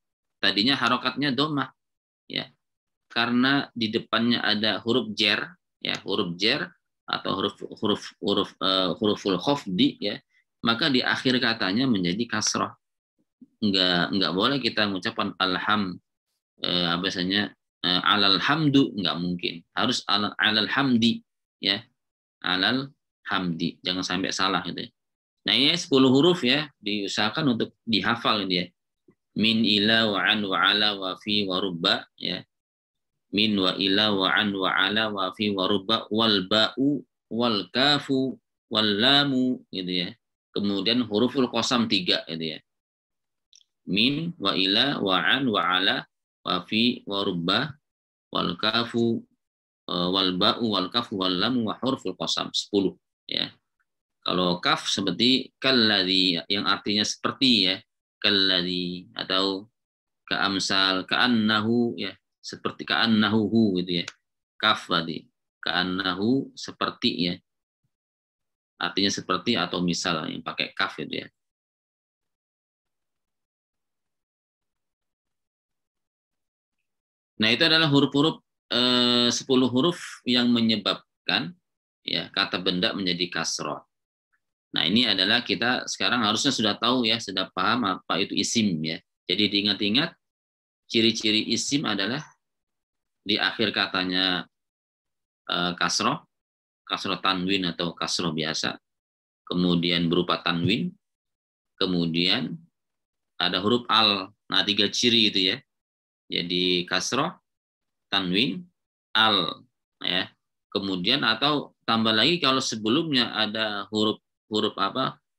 Tadinya harokatnya domah ya. Karena di depannya ada huruf jer ya, huruf jer atau huruful khafdi ya, maka di akhir katanya menjadi kasrah. Enggak boleh kita mengucapkan biasanya alal hamdu, enggak mungkin. Harus alal hamdi ya. Alal hamdi. Jangan sampai salah gitu ya. Nah, ini 10 huruf ya, diusahakan untuk dihafal ini ya. Min ila wa an wa ala wa fi wa rubba ya. Min wa ila wa an wa ala wa fi wa rubba wal ba'u wal kafu wal lamu gitu ya. Kemudian huruful qasam 3 gitu ya. Min wa ila wa an wa ala wa fi wa rubba wal kafu wal ba'u wal kafu wal lamu wa huruful qasam 10 ya. Kalau kaf seperti kalladzi yang artinya seperti ya, kalladzi atau ka'amsal, ka'annahu ya, seperti ka'annahu gitu ya. Kaf tadi, ka'annahu seperti ya. Artinya seperti atau misal yang pakai kaf itu ya. Nah, itu adalah huruf-huruf 10 huruf yang menyebabkan ya kata benda menjadi kasrah. Nah, ini adalah kita sekarang harusnya sudah tahu ya, sudah paham apa itu isim ya. Jadi diingat-ingat, ciri-ciri isim adalah di akhir katanya kasroh, kasroh tanwin atau kasroh biasa, kemudian berupa tanwin, kemudian ada huruf al. Nah, 3 ciri itu ya. Jadi kasroh, tanwin, al ya. Kemudian atau tambah lagi kalau sebelumnya ada huruf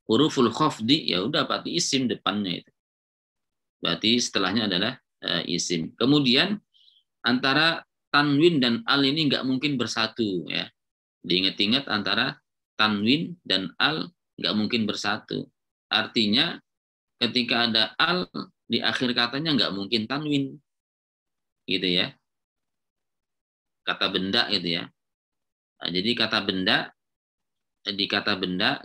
huruful khafdi, ya udah berarti isim depannya itu. Berarti setelahnya adalah isim. Kemudian antara tanwin dan al ini nggak mungkin bersatu ya. Diingat-ingat antara tanwin dan al nggak mungkin bersatu. Artinya ketika ada al di akhir katanya nggak mungkin tanwin, gitu ya. Kata benda gitu ya. Nah, jadi kata benda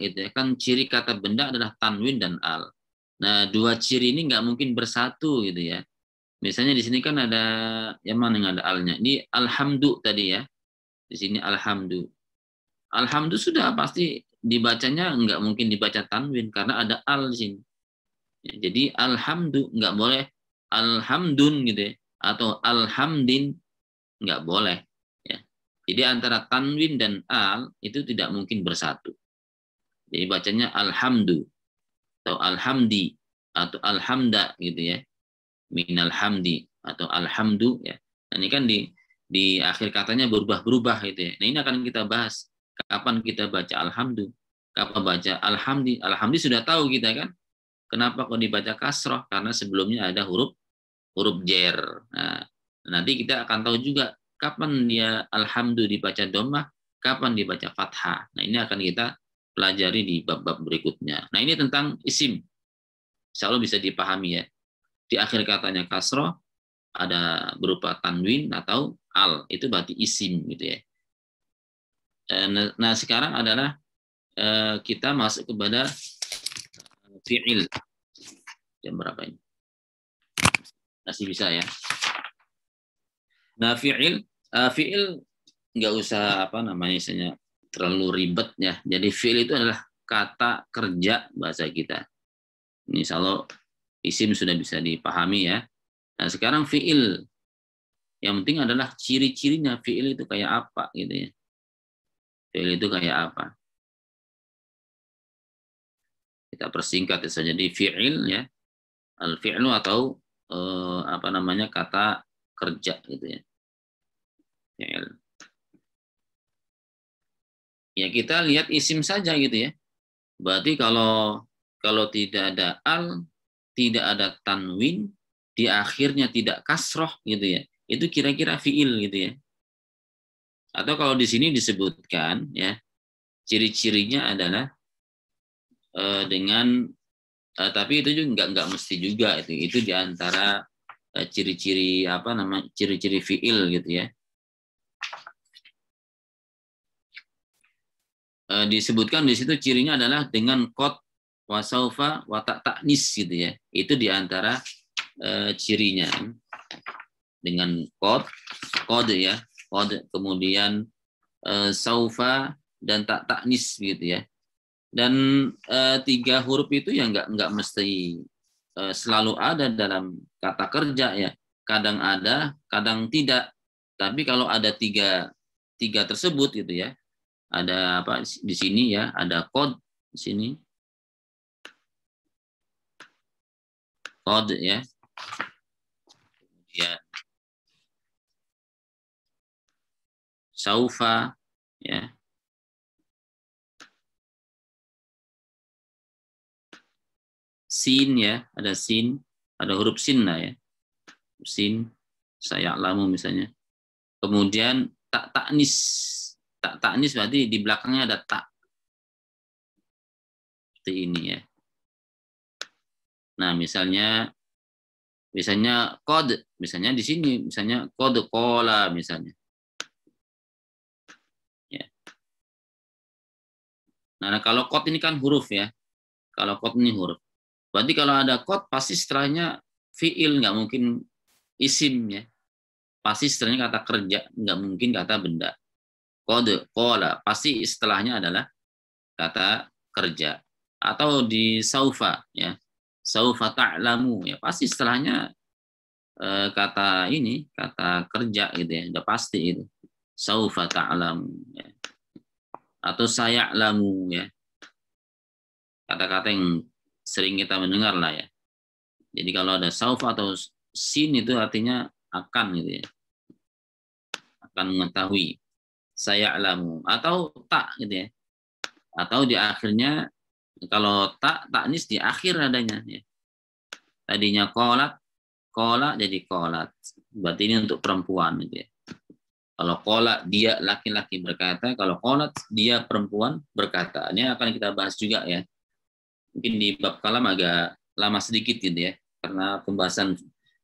itu ya, kan ciri kata benda adalah tanwin dan al. Nah, 2 ciri ini nggak mungkin bersatu gitu ya. Misalnya di sini kan ada yang mana yang ada alnya. Ini alhamdu tadi ya. Di sini alhamdu. Alhamdu sudah pasti dibacanya nggak mungkin dibaca tanwin karena ada al di sini. Ya, jadi alhamdu nggak boleh alhamdun gitu ya, atau alhamdin nggak boleh. Jadi antara tanwin dan al itu tidak mungkin bersatu. Jadi bacanya alhamdu atau alhamdi atau alhamda gitu ya. Minal hamdi atau alhamdu ya. Nah, ini kan di akhir katanya berubah-berubah gitu ya. Nah, ini akan kita bahas. Kapan kita baca alhamdu? Kapan baca alhamdi? Alhamdi sudah tahu kita kan. Kenapa kok dibaca kasroh? Karena sebelumnya ada huruf jer. Nah, nanti kita akan tahu juga kapan dia alhamdu dibaca dhammah, kapan dibaca fathah. Nah, ini akan kita pelajari di bab-bab berikutnya. Nah, ini tentang isim. Insya Allah bisa dipahami ya. Di akhir katanya kasroh, ada berupa tanwin atau al. Itu berarti isim gitu ya. Nah, sekarang adalah kita masuk kepada fi'il. Jam berapa ini? Masih bisa ya. Nah, fi'il nggak usah misalnya terlalu ribet ya. Jadi fi'il itu adalah kata kerja bahasa kita. Ini kalau isim sudah bisa dipahami ya. Nah, sekarang fi'il. Yang penting adalah ciri-cirinya fi'il itu kayak apa gitu ya. Fi'il itu kayak apa? Kita persingkat saja di fi'il ya. Al-fi'lu atau kata kerja gitu ya. Ya, kita lihat isim saja gitu ya. Berarti kalau tidak ada al, tidak ada tanwin, di akhirnya tidak kasroh gitu ya, itu kira-kira fiil gitu ya. Atau kalau di sini disebutkan ya, ciri-cirinya adalah dengan tapi itu juga nggak mesti juga, itu diantara ciri-ciri apa namanya, ciri-ciri fiil gitu ya. Disebutkan di situ cirinya adalah dengan qad wasaufa watak taknis gitu ya, itu diantara cirinya dengan qad ya, qad kemudian saufa dan tak taknis gitu ya. Dan 3 huruf itu ya nggak mesti selalu ada dalam kata kerja ya, kadang ada kadang tidak. Tapi kalau ada tiga tersebut gitu ya, ada apa di sini ya, ada qad di sini, qad ya, kemudian saufa ya, sin ya, ada sin, ada huruf sin lah ya, sin, saya lamu misalnya. Kemudian tak taknis, tak taknis berarti di belakangnya ada tak, seperti ini ya. Nah misalnya qad, misalnya di sini misalnya qad qala misalnya ya. Nah kalau qad ini kan huruf ya, kalau qad ini huruf, berarti kalau ada qad pasti setelahnya fiil, nggak mungkin isim ya, pasti setelahnya kata kerja, nggak mungkin kata benda. Qad qala pasti setelahnya adalah kata kerja. Atau di saufa ya, saufa ta'lamu ya, pasti setelahnya kata ini, kata kerja gitu ya, udah pasti itu. Saufa ta'lamu ya. Atau saya'lamu ya, kata-kata yang sering kita mendengar lah ya. Jadi kalau ada saufa atau sin itu artinya akan gitu ya, akan mengetahui. Saya'lamu atau tak gitu ya, atau di akhirnya kalau tak taknis di akhir adanya ya. Tadinya qolat jadi qolat, berarti ini untuk perempuan gitu ya. Kalau qolat dia laki-laki berkata, kalau qolat dia perempuan berkata. Ini akan kita bahas juga ya, mungkin di bab kalam agak lama sedikit gitu ya, karena pembahasan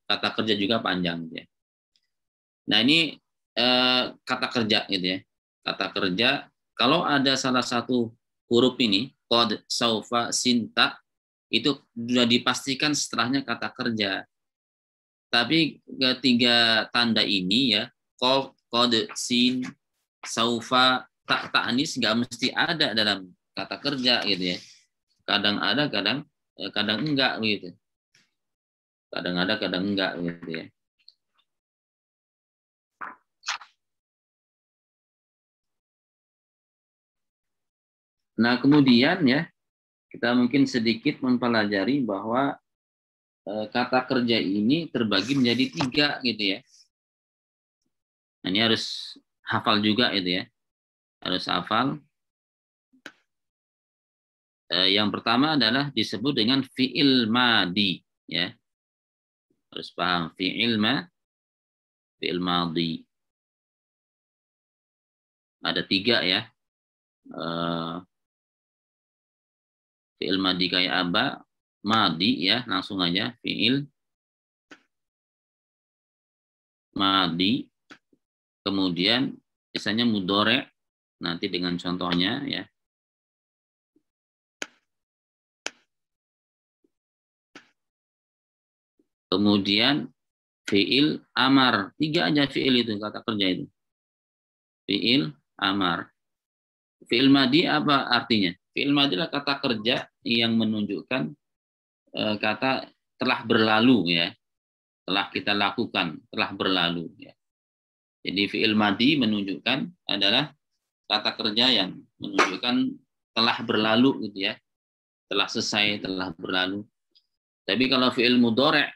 kata kerja juga panjang gitu ya. Nah ini kata kerja gitu ya, kata kerja kalau ada salah satu huruf ini qad saufa sinta, itu sudah dipastikan setelahnya kata kerja. Tapi ketiga tanda ini ya, qad sin saufa tak ta'nis nggak mesti ada dalam kata kerja gitu ya. Kadang ada kadang enggak gitu, kadang ada kadang enggak gitu ya. Nah kemudian ya, kita mungkin sedikit mempelajari bahwa kata kerja ini terbagi menjadi 3 gitu ya. Nah, ini harus hafal juga itu ya, harus hafal. Yang pertama adalah disebut dengan fi'il madi ya, harus paham fi'il madi. Ada 3 ya. Fi'il madi kayak apa? Madi ya, langsung aja fi'il madi. Kemudian biasanya mudhari', nanti dengan contohnya ya. Kemudian fi'il amar, 3 aja fi'il itu, kata kerja itu. Fi'il amar. Fi'il madi apa artinya? Fi'il madi adalah kata kerja yang menunjukkan kata telah berlalu ya, telah kita lakukan, telah berlalu ya. Jadi fi'il madi menunjukkan adalah kata kerja yang menunjukkan telah berlalu gitu ya, telah selesai, telah berlalu. Tapi kalau fi'il mudhari'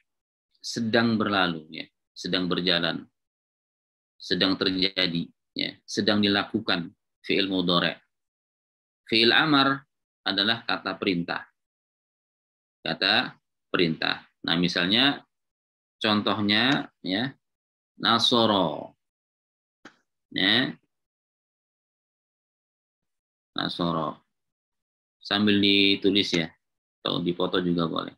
sedang berlalu ya, sedang berjalan, sedang terjadi ya, sedang dilakukan, fi'il mudhari'. Fi'il amar adalah kata perintah. Kata perintah. Nah, misalnya contohnya ya, nasoro. Ya, nasoro. Sambil ditulis ya, atau dipoto juga boleh.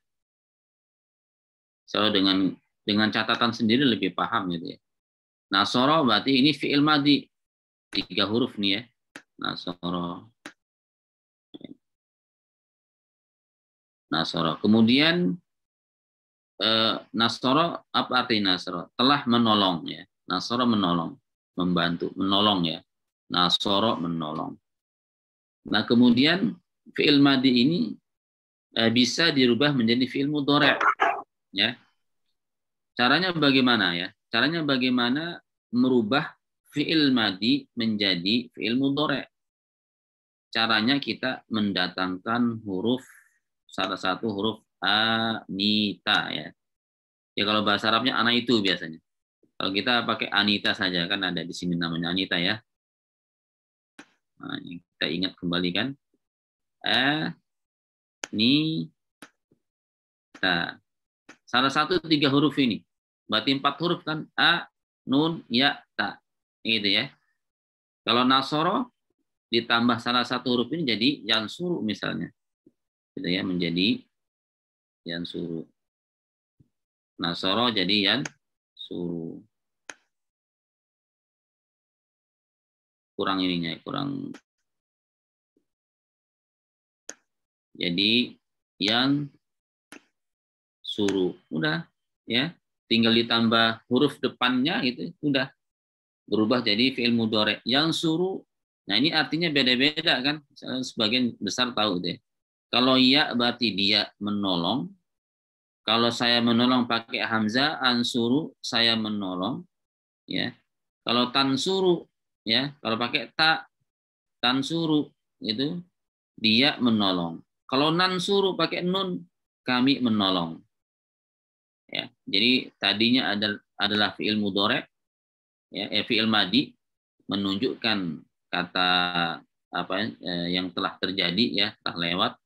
So dengan catatan sendiri lebih paham gitu ya. Nasoro berarti ini fi'il madi, 3 huruf nih ya. Nasoro. Nasoro. Kemudian nasoro, apa arti nasoro? Telah menolong ya. Nasoro menolong, membantu, menolong ya. Nasoro menolong. Nah kemudian fi'il madi ini bisa dirubah menjadi fi'il mudhari' ya. Caranya bagaimana ya? Caranya bagaimana merubah fi'il madi menjadi fi'il mudhari'? Caranya kita mendatangkan salah satu huruf anita ya. Ya kalau bahasa Arabnya ana itu biasanya. Kalau kita pakai anita saja kan ada di sini namanya anita ya. Nah, kita ingat kembali kan. Anita. Salah satu 3 huruf ini. Berarti 4 huruf kan. A, nun, ya, ta. Gitu ya. Kalau nasoro ditambah salah satu huruf ini jadi yansuru misalnya. Gitu ya, menjadi yansuru. Nasoro jadi yansuru. Kurang ininya, kurang. Jadi yang suruh. Udah ya. Tinggal ditambah huruf depannya gitu, udah berubah jadi fi'il mudhari'. Yang suruh. Nah, ini artinya beda-beda kan? Sebagian besar tahu deh. Kalau ya berarti dia menolong. Kalau saya menolong pakai hamzah, ansuru saya menolong, ya. Kalau tansuru, ya, kalau pakai ta, tansuru itu dia menolong. Kalau nansuru pakai nun, kami menolong. Ya, jadi tadinya adalah fi'il mudhari', ya, fi'il madi menunjukkan kata apa yang telah terjadi ya, telah lewat.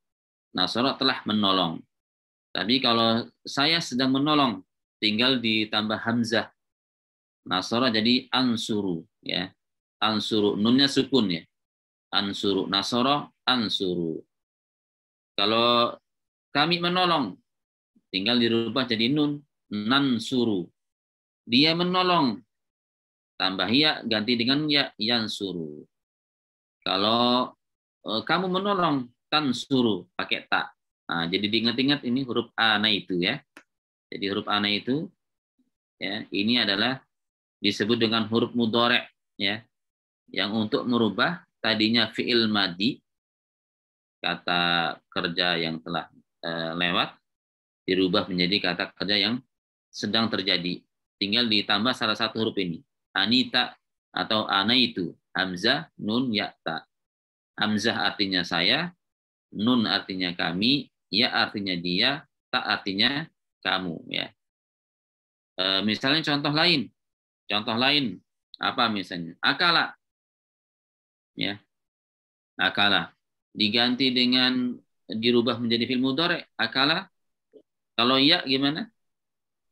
Nasara telah menolong. Tapi kalau saya sedang menolong, tinggal ditambah hamzah. Nasara jadi ansuru ya. Ansuru, nunnya sukun ya. Ansuru, nasara, ansuru. Kalau kami menolong, tinggal dirubah jadi nun, nansuru. Dia menolong, tambah ya, ganti dengan ya, yansuru. Kalau kamu menolong, tansuru, pakai tak. Nah, jadi diingat-ingat ini huruf ana itu ya. Jadi huruf ana itu ya, ini adalah disebut dengan huruf mudhari' ya. Yang untuk merubah tadinya fi'il madi, kata kerja yang telah lewat, dirubah menjadi kata kerja yang sedang terjadi. Tinggal ditambah salah satu huruf ini. Anita atau ana itu. Hamzah, nun, ya, ta. Hamzah artinya saya, nun artinya kami, ya artinya dia, ta artinya kamu. Ya. Misalnya contoh lain. Contoh lain. Apa misalnya? Akala. Ya. Akala. Diganti dengan dirubah menjadi fi'il mudhari'. Akala. Kalau ya gimana?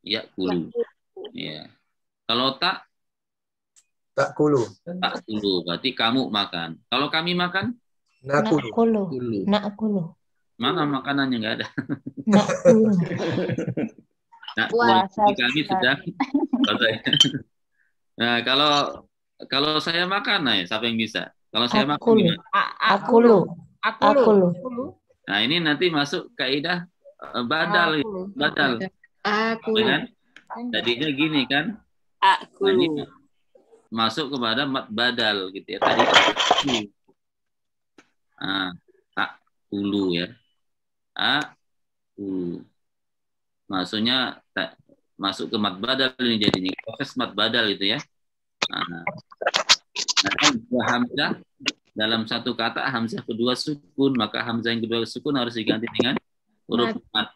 Ya kulu. Ya. Kalau tak Takulu. tak kulu. Berarti kamu makan. Kalau kami makan? Nakulu. Nakulu. Nakulu. Mana makanannya nggak ada. Nakulu. Nah, Puasa. kami sedang puasa. Nah, kalau saya makan, nah, siapa yang bisa? Kalau saya makan Akulu. gimana? Akulu. Akulu. Nah, ini nanti masuk kaidah badal. Badal. Akulu. Kan? Tadinya gini kan? Nah, ini masuk kepada mat badal gitu ya. Tadi akulu ya. Akulu. Maksudnya masuk ke mat badal ini jadinya proses mat badal itu ya. Nah, kan dua hamzah dalam satu kata, hamzah kedua sukun, maka hamzah yang kedua sukun harus diganti dengan huruf mat.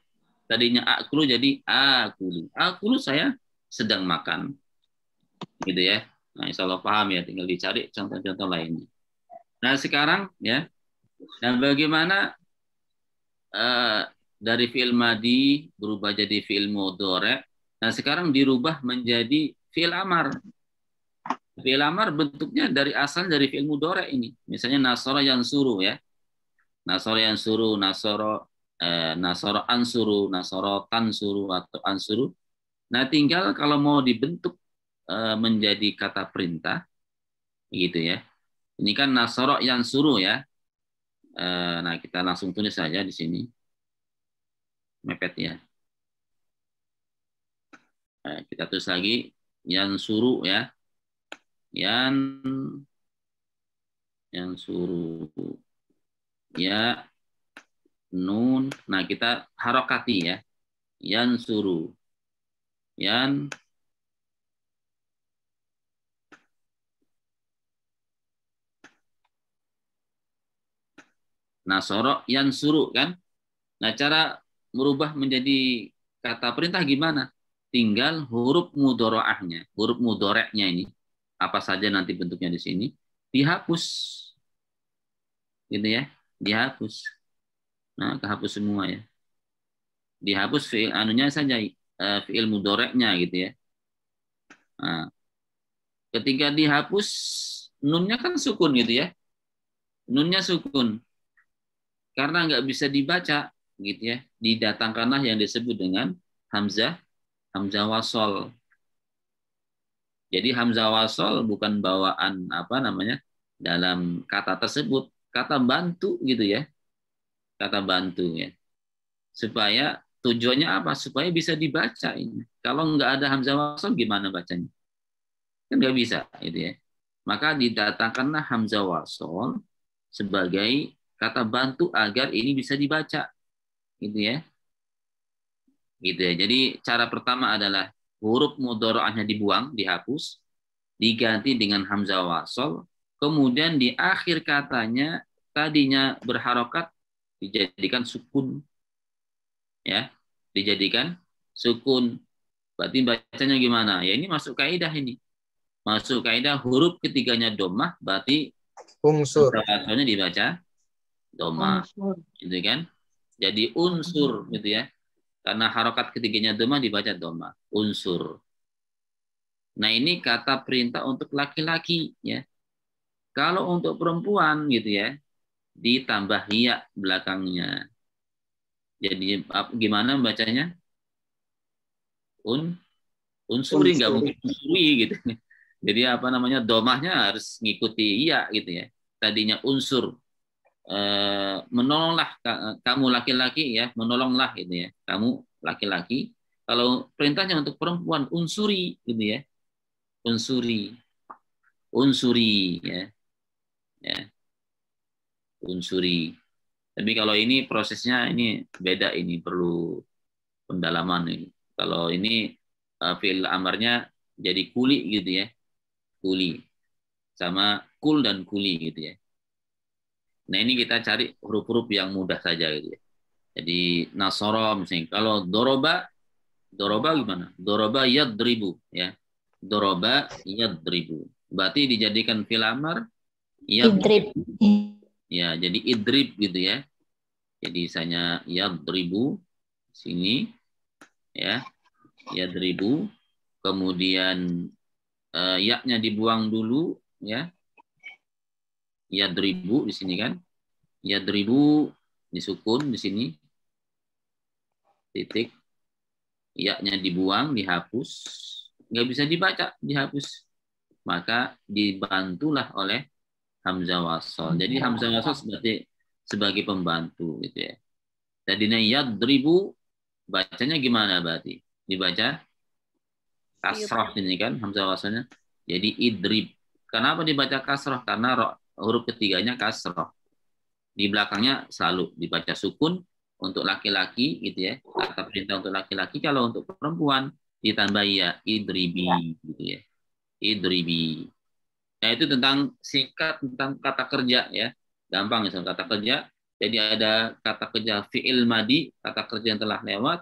Tadinya akulu jadi akulu. Akulu saya sedang makan. Gitu ya. Nah, insya Allah paham ya, tinggal dicari contoh-contoh lainnya. Nah, sekarang ya. Dan bagaimana dari fi'il madi berubah jadi fi'il mudhari'? Nah, sekarang dirubah menjadi fi'il amar. Fi'il amar bentuknya asal dari fi'il mudhari ini. Misalnya nasara yansuru ya. Nasara yansuru, nasara ansuru, nasara tansuru atau ansuru. Nah, tinggal kalau mau dibentuk menjadi kata perintah gitu ya. Ini kan nasara yansuru ya. Nah, kita langsung tulis saja di sini. Mepet ya. Kita tulis lagi yansuru ya. Yansuru ya nun. Nah, kita harokati ya. Yansuru. Nasoro yansuru kan. Nah, cara merubah menjadi kata perintah gimana? Tinggal huruf mudhora'ahnya, huruf mudhoreknya ini apa saja nanti bentuknya di sini dihapus. Gitu ya, dihapus. Nah, kehapus semua ya. Dihapus fi'il anunya saja, fi'il mudhoreknya gitu ya. Nah, ketika dihapus nunnya kan sukun gitu ya. Nunnya sukun. Karena nggak bisa dibaca gitu ya. Didatangkanlah yang disebut dengan hamzah wasol. Jadi hamzah wasol bukan bawaan apa namanya dalam kata tersebut, kata bantu gitu ya. Kata bantu ya. Supaya tujuannya apa? Supaya bisa dibaca ini. Kalau nggak ada hamzah wasol gimana bacanya? Kan nggak bisa gitu ya. Maka didatangkanlah hamzah wasol sebagai kata bantu agar ini bisa dibaca gitu ya. Gitu ya. Jadi cara pertama adalah huruf mudhora'ahnya dibuang, dihapus, diganti dengan hamzah wasol, kemudian di akhir katanya tadinya berharokat dijadikan sukun ya. Dijadikan sukun. Berarti bacanya gimana? Ya ini masuk kaidah ini. Masuk kaidah huruf ketiganya domah berarti Unsur. wasolnya dibaca domah. Gitu kan? Jadi unsur gitu ya. Karena harokat ketiganya domah dibaca domah. Unsur. Nah, ini kata perintah untuk laki-laki ya. Kalau untuk perempuan gitu ya, ditambah ya belakangnya. Jadi gimana bacanya? Unsuri, nggak mungkin unsuri gitu. Jadi apa namanya domahnya harus ngikuti iya gitu ya. Tadinya unsur, menolonglah kamu laki-laki ya, menolonglah gitu ya. Kamu laki-laki. Kalau perintahnya untuk perempuan unsuri gitu ya, unsuri ya, unsuri. Tapi kalau ini prosesnya ini beda, ini perlu pendalaman ini. Kalau ini fi'il amarnya jadi kuli gitu ya, kuli sama kul dan kuli gitu ya. Nah ini kita cari huruf-huruf yang mudah saja gitu ya. Jadi nasoro misalnya. Kalau doroba gimana? Doroba yadribu ya. Doroba yadribu. Berarti dijadikan fi'il amar Idrib. ya, jadi idrib gitu ya. Jadi misalnya yadribu sini ya. Yadribu kemudian ya-nya dibuang dulu ya. Yadribu di sini kan. Yadribu disukun di sini. Titik. Ya-nya dibuang, dihapus. Nggak bisa dibaca, dihapus. Maka dibantulah oleh hamzah wasol. Jadi hamzah wasol sebagai pembantu gitu ya. Tadinya yadribu bacanya gimana berarti? Dibaca kasrah ini kan hamzah wasolnya. Jadi idrib. Kenapa dibaca kasrah? Karena huruf ketiganya kasrah. Di belakangnya selalu dibaca sukun untuk laki-laki gitu ya. Kata perintah untuk laki-laki. Kalau untuk perempuan ditambah ya idribi gitu ya. Idribi. Nah itu tentang singkat tentang kata kerja ya. Gampang misalnya kata kerja. Jadi ada kata kerja fi'il madi, kata kerja yang telah lewat.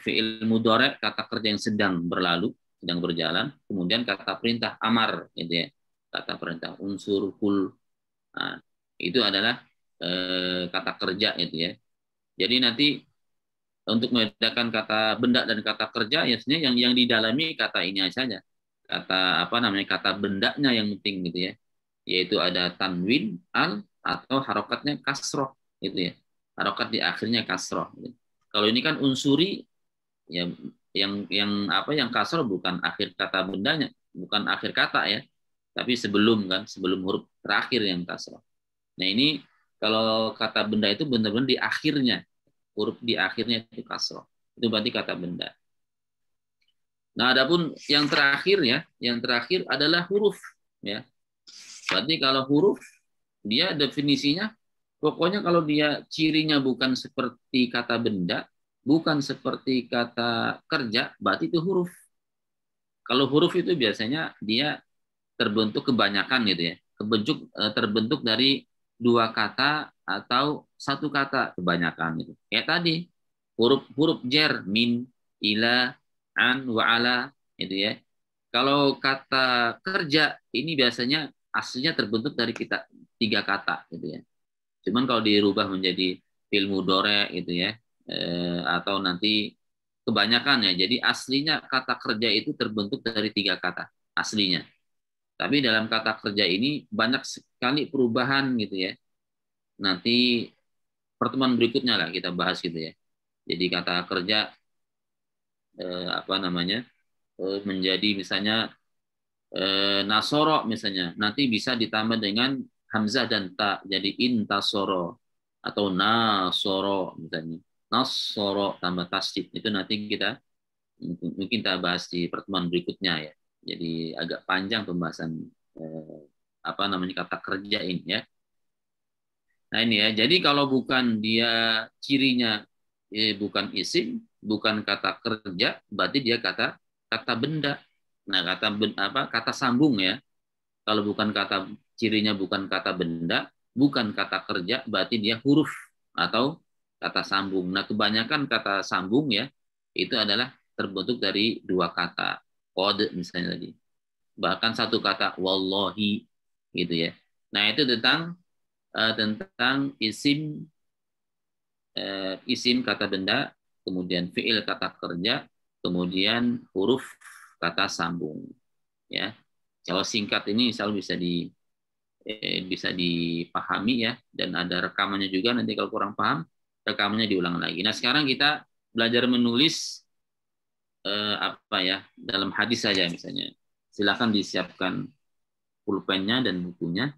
Fi'il mudhari, kata kerja yang sedang berlalu, sedang berjalan. Kemudian kata perintah amar gitu ya. Kata perintah unsur kul. Nah, itu adalah kata kerja itu ya. Jadi nanti untuk membedakan kata benda dan kata kerja, ya sebenarnya yang didalami kata ini saja. Kata apa namanya, kata bendanya yang penting gitu ya. Yaitu ada tanwin al atau harokatnya kasroh gitu ya. Harokat di akhirnya kasroh. Gitu. Kalau ini kan unsuri, ya yang kasroh bukan akhir kata bendanya, bukan akhir kata ya, tapi sebelum kan, sebelum huruf terakhir yang kasroh. Nah ini kalau kata benda itu benar-benar di akhirnya, huruf di akhirnya itu kasroh. Itu berarti kata benda. Nah, adapun yang terakhir ya, yang terakhir adalah huruf ya. Berarti kalau huruf dia definisinya pokoknya kalau dia cirinya bukan seperti kata benda, bukan seperti kata kerja, berarti itu huruf. Kalau huruf itu biasanya dia terbentuk kebanyakan gitu ya. Terbentuk dari dua kata atau satu kata kebanyakan gitu. Kayak tadi huruf jar min, ila, an, wa ala itu ya. Kalau kata kerja ini biasanya aslinya terbentuk dari kita tiga kata gitu ya. Cuman kalau dirubah menjadi fi'il mudhari gitu ya, atau nanti kebanyakan ya. Jadi aslinya kata kerja itu terbentuk dari tiga kata aslinya. Tapi dalam kata kerja ini banyak sekali perubahan gitu ya. Nanti pertemuan berikutnya lah kita bahas gitu ya. Jadi kata kerja apa namanya menjadi misalnya nasoro misalnya, nanti bisa ditambah dengan hamzah dan ta jadi intasoro atau nasoro misalnya. Nasoro tambah tasdid itu nanti kita mungkin kita bahas di pertemuan berikutnya ya. Jadi agak panjang pembahasan apa namanya kata kerja ini ya. Nah ini ya. Jadi kalau bukan dia cirinya bukan isim, bukan kata kerja, berarti dia kata benda. Nah kata sambung ya. Kalau bukan kata cirinya bukan kata benda, bukan kata kerja, berarti dia huruf atau kata sambung. Nah kebanyakan kata sambung ya itu adalah terbentuk dari dua kata. Kode misalnya tadi. Bahkan satu kata wallahi gitu ya. Nah, itu tentang isim kata benda, kemudian fiil kata kerja, kemudian huruf kata sambung ya. Kalau singkat ini selalu bisa dipahami ya, dan ada rekamannya juga, nanti kalau kurang paham rekamannya diulang lagi. Nah, sekarang kita belajar menulis apa ya dalam hadis saja misalnya. Silakan disiapkan pulpennya dan bukunya,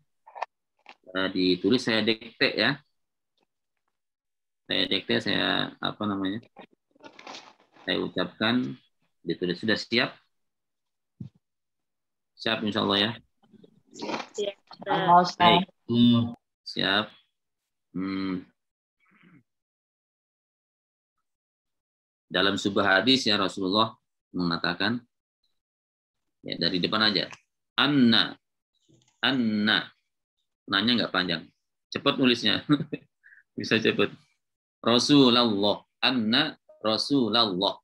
ditulis, saya dikte ya. Saya dikte, saya apa namanya? Saya ucapkan, ditulis. Sudah siap? Siap insya Allah ya. Siap. Baik. Siap. Dalam sebuah hadis ya Rasulullah mengatakan, ya dari depan aja. Anna. Nanya nggak panjang. Cepat nulisnya. Bisa cepat. Rasulullah. Anna Rasulullah.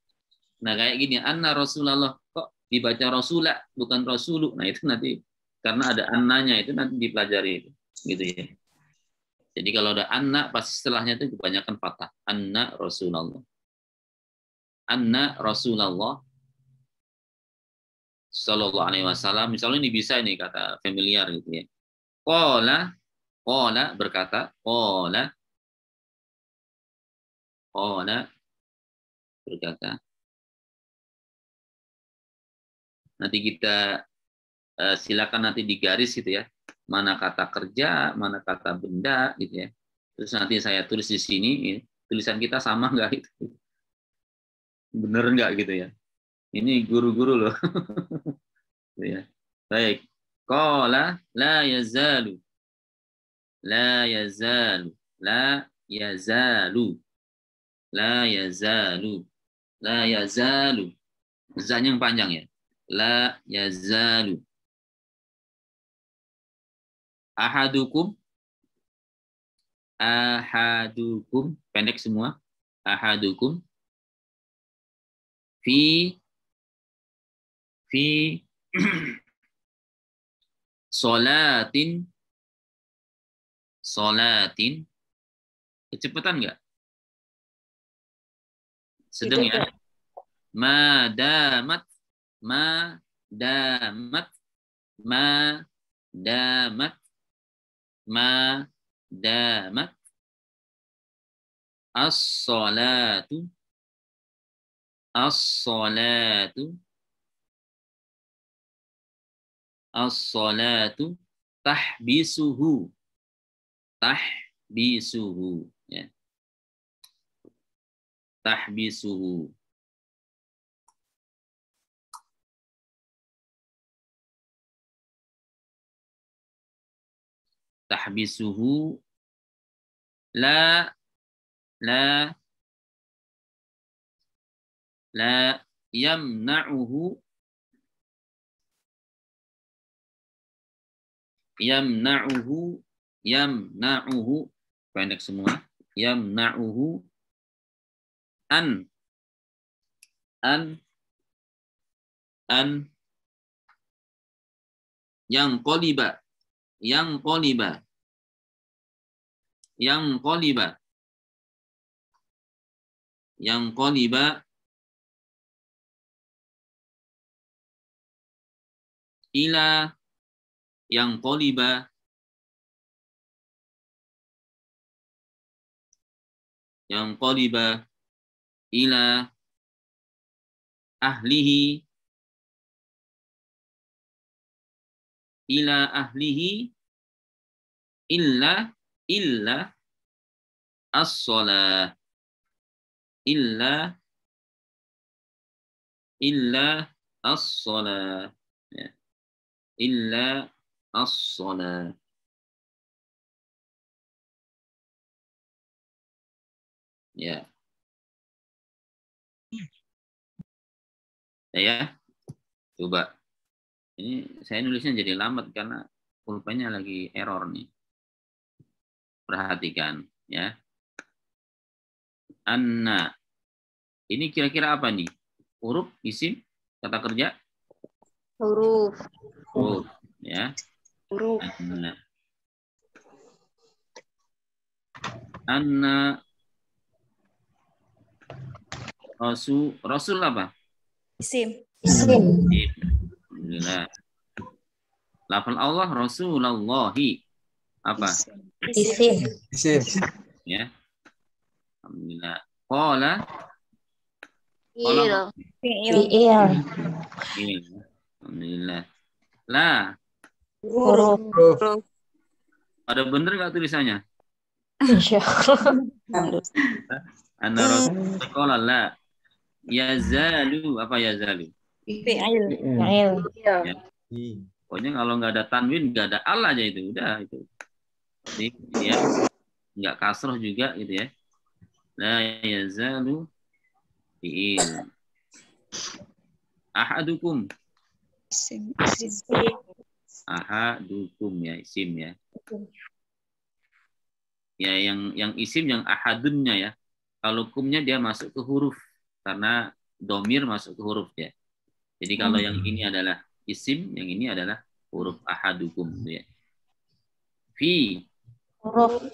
Nah kayak gini. Anna Rasulullah. Kok dibaca Rasulah bukan Rasulu? Nah itu nanti karena ada annanya itu nanti dipelajari itu. Gitu ya. Jadi kalau ada anna pasti setelahnya itu kebanyakan fathah. Anna Rasulullah. Anna Rasulullah Sallallahu Alaihi Wasallam. Misalnya ini bisa ini kata familiar gitu ya. Qala berkata, qala berkata. Nanti kita silakan nanti digaris gitu ya. Mana kata kerja, mana kata benda gitu ya. Terus nanti saya tulis di sini, tulisan kita sama nggak itu? Bener nggak gitu ya? Ini guru-guru loh. Ya. Baik. Qala la yazalu. La yazalu. La yazalu. La yazalu. La yazalu. Zanya yang panjang ya. La yazalu. Ahadukum. Ahadukum. Pendek semua. Ahadukum. Fi solatin kecepatan nggak? Sedang ya. Madamat, madamat, madamat, madamat. As-salatu, as-salatu, as-salatu tahbisuhu, tahbisuhu, ya. Tahbisuhu. Tahbisuhu la yamna'uhu pendek semua, yamna'uhu an yang qoliba ila yang qoliba ila ahlihi illa as-shalah illa as-shalah, ya. Illa as-shalah. Ya. Ya. Coba. Ini saya nulisnya jadi lambat karena pulpennya lagi error nih. Perhatikan, ya. Anna. Ini kira-kira apa nih? Huruf, isim, kata kerja? Huruf. Huruf, ya. Huruf. Anna Rasul apa? Isim. Alhamdulillah. Lafal Allah Rasulullahi apa? Isim. Ya. Alhamdulillah. Qala Fi'il. Alhamdulillah. La. Huruf. Ada bener nggak tulisannya? Insyaallah. Anna Rasul qala la. Yazalu apa yazalu? Fi'il. Ya. Pokoknya kalau nggak ada tanwin, nggak ada al aja itu, udah itu. Jadi ya nggak kasroh juga gitu ya. La yazalu fi'il. Ahadukum. Isim. Ahadukum ya, isim ya. Ya yang isim yang ahadunnya ya. Kalau kumnya dia masuk ke huruf karena domir masuk ke huruf ya. Jadi kalau yang ini adalah isim, yang ini adalah huruf ahadukum ya. Fi. Huruf.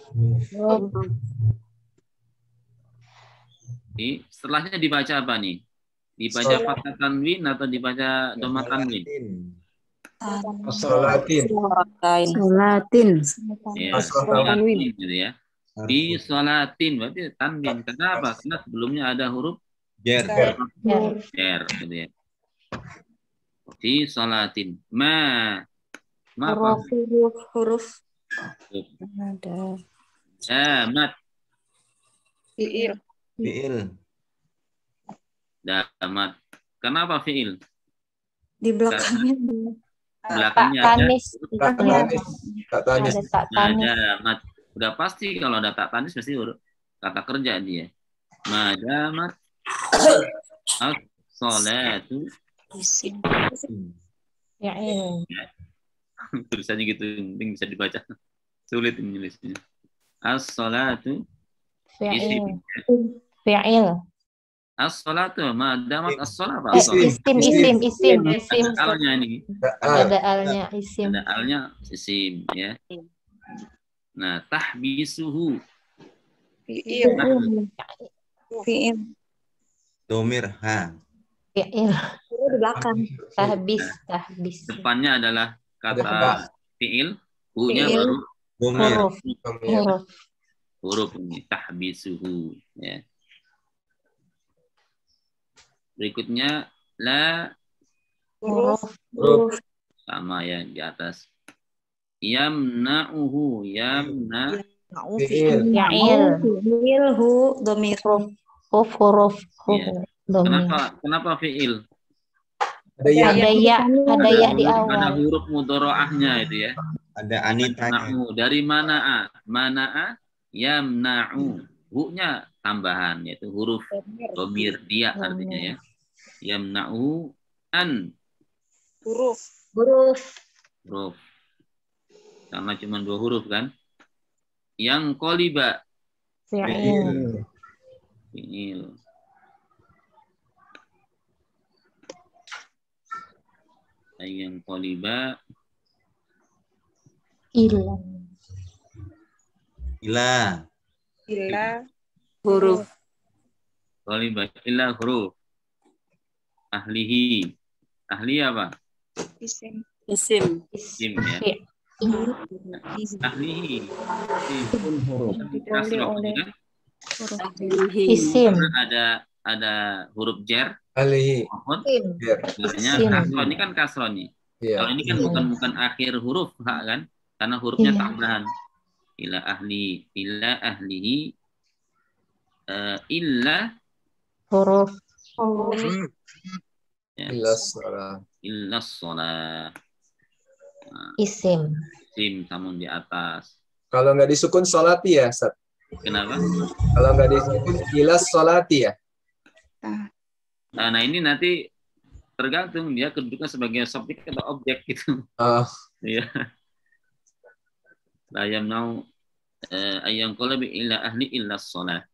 Setelahnya dibaca apa nih? Dibaca fathah tanwin atau dibaca dhamma tanwin? Salatin. Ya, salatin gitu ya. Fi salatin berarti tanwin. Kenapa? Karena sebelumnya ada huruf Jar. gitu ya. Fi salatin. Ma apa? Huruf. Damat. Fi'il. Damat. Kenapa fi'il? Di belakangnya. Belakangnya Tak ada tanis. Tak tanis. Ada tak tanis. Madamat. Udah pasti kalau ada tak tanis pasti huruf kata kerja dia. Madamat as-salatu. Isim. Fi'il. Tulisannya gitu, penting bisa dibaca. Sulit menulisnya. As-salatu. Fi'il. Fi'il. As-salatu. Madamat as-salat apa? Isim. Ada alnya ini. Ada alnya isim. Ada alnya isim ya. Nah, tahbisuhu. Fi'il. domir ha. Fi'il. Huruf di belakang. Tahbis. Depannya adalah Ada kata ba. fi'il, hu-nya Fi'il. baru Domir. Huruf. Domir. Huruf. huruf ini, tahbisuhu. Ya. Berikutnya la, Huruf. Huruf. sama ya di atas. Yamna'uhu, yamna, Fi'il. Fi'il. Fi'il. Hu. Domir. Huruf. Iya. Domir. Kenapa fi'il? Ada ya. Ada ya di Ada awal. huruf mudharaahnya itu ya. Ada anitanya. Na'u. Dari mana'a? Mana'a yamna'u. Hu-nya tambahan, yaitu huruf domir dia artinya ya. Yamna'u an. Huruf. Huruf. Huruf. Karena cuma 2 huruf kan. Yang qoliba. Fi'il. Fi'il. Yang qoliba. Ilah. Ila. Ila. Huruf. Qoliba illa huruf. Ahlihi. Ahli apa? Isim. Isim. Isim ya. Ahlihi. Didahului oleh Kan? huruf. Isim. Ada huruf jar. Alihi. Mahfud. Biar. Sebenarnya Isim. kasroh ini kan kasroh nih. Iya. Kalau ini kan bukan akhir huruf hak kan? Karena hurufnya Iya. tambahan. Ila ahlihi illa Huruf. ya, Ilas salah. illa sholat. Isim. Sim samun di atas. Kalau nggak disukun solati ya, Sat. Kenapa? Kalau nggak disukun ilas solati ya. Nah ini nanti tergantung dia kedudukan sebagai subjek atau objek gitu. Oh, Iya. La yamna'u ayyang qalabi illa ahli illa sholat.